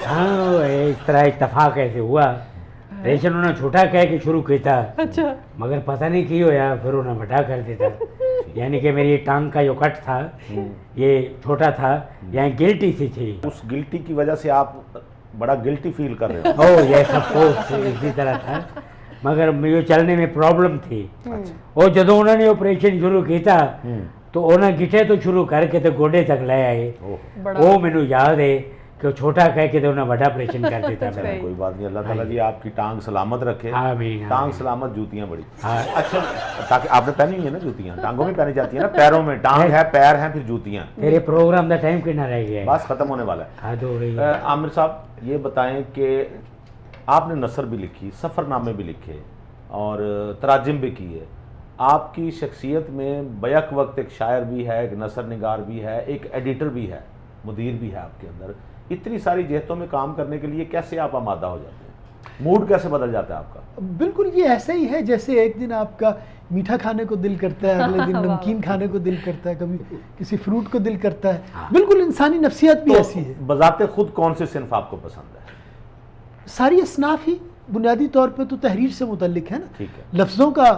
[SPEAKER 2] हाँ, इस तरह इत्तफाक ऐसे हुआ। ऑपरेशन उन्होंने छोटा कह के शुरू किया था,
[SPEAKER 3] अच्छा।
[SPEAKER 2] मगर पता नहीं की होया, फिर उन्होंने बड़ा कर दिया। यानी कि मेरी टांग का जो कट था ये छोटा था, यहाँ गिल्टी सी थी।
[SPEAKER 1] उस गिल्टी की वजह से आप बड़ा गिल्टी फील कर रहे हो।
[SPEAKER 2] ओ ये सब इसी तरह था, मगर मुझे चलने में प्रॉब्लम थी। और जो उन्होंने ऑपरेशन शुरू किया तो उन्हें गिटे तो शुरू करके तो गोडे तक ले आए। वो मैनू याद है कि वो छोटा कह के तो उन्हें बड़ा ऑपरेशन कर देता था।
[SPEAKER 1] कोई बात नहीं, अल्लाह ताला जी आपकी टांग सलामत रखे।
[SPEAKER 2] आमीन।
[SPEAKER 1] टांग सलामत, जूतियाँ बड़ी।
[SPEAKER 2] हाँ।
[SPEAKER 1] अच्छा, ताकि आपने पहनी हुई है ना जूतियाँ, टांगों में पहनी जाती है ना, पैरों में, टांग है, पैर है, फिर जूतियाँ।
[SPEAKER 2] तेरे प्रोग्राम का टाइम कितना रह गया है?
[SPEAKER 1] बस खत्म होने वाला है।
[SPEAKER 2] हाँ तो रही है।
[SPEAKER 1] आमिर साहब ये बताएं कि आपने नसर भी लिखी, सफ़रनामे भी लिखे और तराजिम भी किए। आपकी शख्सियत में बैक वक्त एक शायर भी है, एक नसर निगार भी है, एक एडिटर भी है, मुदीर भी है आपके अंदर। इतनी सारी जहतों में काम करने के लिए कैसे आप आमादा हो जाते हैं? मूड कैसे बदल जाता है आपका?
[SPEAKER 5] बिल्कुल ये ऐसा ही है जैसे एक दिन आपका मीठा खाने को दिल करता है, अगले दिन नमकीन खाने को दिल करता है, कभी किसी फ्रूट को दिल करता है। बिल्कुल इंसानी नफ्सियत भी ऐसी है।
[SPEAKER 1] बजाते खुद कौन से सिन्फ आपको पसंद है?
[SPEAKER 5] सारी असनाफ ही बुनियादी तौर पे तो तहरीर से मुतल्लिक है ना।
[SPEAKER 1] ठीक है।
[SPEAKER 5] लफ्ज़ों का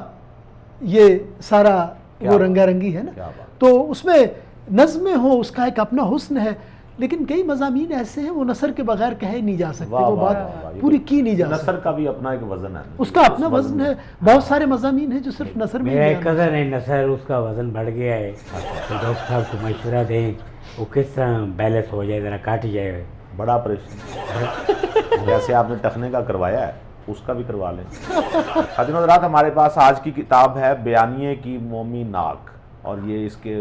[SPEAKER 5] ये सारा
[SPEAKER 1] क्या
[SPEAKER 5] वो
[SPEAKER 1] बात।
[SPEAKER 5] रंगारंगी है ना,
[SPEAKER 1] क्या बात।
[SPEAKER 5] तो उसमें नज़्में हो, उसका एक अपना हुस्न है, लेकिन कई मज़ामीन ऐसे हैं वो नसर के बगैर कहे नहीं जा सकते,
[SPEAKER 1] वाह,
[SPEAKER 5] वो
[SPEAKER 1] वाह,
[SPEAKER 5] बात
[SPEAKER 1] वाह, वाह, ये
[SPEAKER 5] पूरी
[SPEAKER 1] तो
[SPEAKER 5] की नहीं जा
[SPEAKER 1] नसर
[SPEAKER 5] सकती।
[SPEAKER 1] का भी अपना एक वजन है,
[SPEAKER 5] उसका अपना
[SPEAKER 1] उस
[SPEAKER 5] वजन है। बहुत सारे मज़ामीन हैं जो सिर्फ नसर में
[SPEAKER 2] मेरा
[SPEAKER 5] ही
[SPEAKER 2] एक
[SPEAKER 5] बयान
[SPEAKER 2] कज़न है नसर, उसका वज़न बढ़ गया है, तो डॉक्टर साहब को मशवरा दें वो किस तरह बैलेंस हो जाए, ज़रा काट जाए।
[SPEAKER 1] बड़ा ऑपरेशन जैसे आपने टखने का करवाया है उसका भी करवा लें। खातिन हज़रात, हमारे पास आज की किताब है बयानिए की मोमी नाक, और ये इसके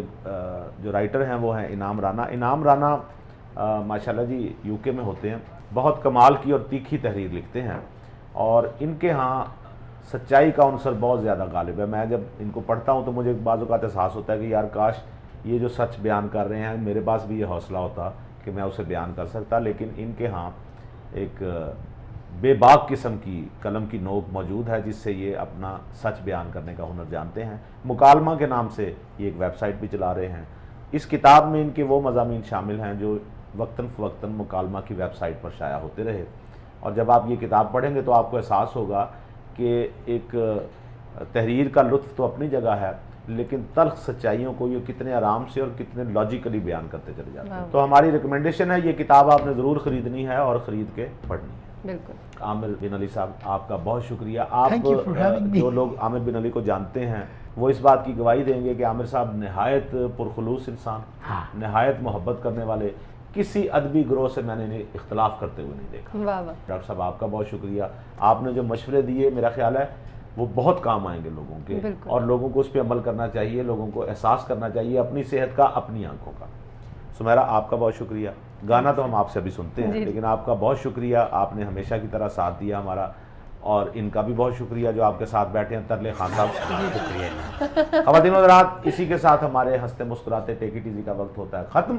[SPEAKER 1] जो राइटर हैं वो हैं इनाम राना। इनाम राना माशाल्लाह जी यूके में होते हैं, बहुत कमाल की और तीखी तहरीर लिखते हैं, और इनके यहाँ सच्चाई का अनसर बहुत ज़्यादा गालिब है। मैं जब इनको पढ़ता हूँ तो मुझे बाज़ औक़ात एहसास होता है कि यार काश ये जो सच बयान कर रहे हैं मेरे पास भी ये हौसला होता कि मैं उसे बयान कर सकता, लेकिन इनके यहाँ एक बेबाक किस्म की कलम की नोक मौजूद है जिससे ये अपना सच बयान करने का हुनर जानते हैं। मुकालमा के नाम से ये एक वेबसाइट भी चला रहे हैं। इस किताब में इनके वो मज़ामीन शामिल हैं जो वक्तन फ़वक्तन मुकालमा की वेबसाइट पर शाया होते रहे, और जब आप ये किताब पढ़ेंगे तो आपको एहसास होगा कि एक तहरीर का लुत्फ़ तो अपनी जगह है, लेकिन तल्ख़ सच्चाइयों को ये कितने आराम से और कितने लॉजिकली बयान करते चले जाते हैं। तो हमारी रिकमेंडेशन है ये किताब आपने ज़रूर ख़रीदनी है और ख़रीद के पढ़नी है।
[SPEAKER 3] बिल्कुल।
[SPEAKER 1] आमिर बिन अली साहब आपका बहुत शुक्रिया। आप
[SPEAKER 5] Thank you for having me.
[SPEAKER 1] जो लोग आमिर बिन अली को जानते हैं वो इस बात की गवाही देंगे कि आमिर साहब नहायत पुरखलूस इंसान, नहायत मोहब्बत करने वाले, किसी अदबी ग्रोह से मैंने इन्हें इख्तलाफ करते हुए नहीं देखा।
[SPEAKER 3] वाह वाह।
[SPEAKER 1] डॉक्टर साहब आपका बहुत शुक्रिया। आपने जो मशवरे दिए मेरा ख्याल है वो बहुत काम आएंगे लोगों के,
[SPEAKER 3] बिल्कुल।
[SPEAKER 1] और लोगों को उस पर अमल करना चाहिए, लोगों को एहसास करना चाहिए अपनी सेहत का, अपनी आंखों का। सुमेरा आपका बहुत शुक्रिया। गाना तो हम आपसे अभी सुनते हैं, लेकिन आपका बहुत शुक्रिया, आपने हमेशा की तरह साथ दिया हमारा, और इनका भी बहुत शुक्रिया जो आपके साथ बैठे हैं, तरले खान साहब। शुक्रिया। ख़वातीन हज़रात, इसी के साथ हमारे हंसते मुस्कुराते टेक इट इज़ी का वक्त होता है ख़त्म।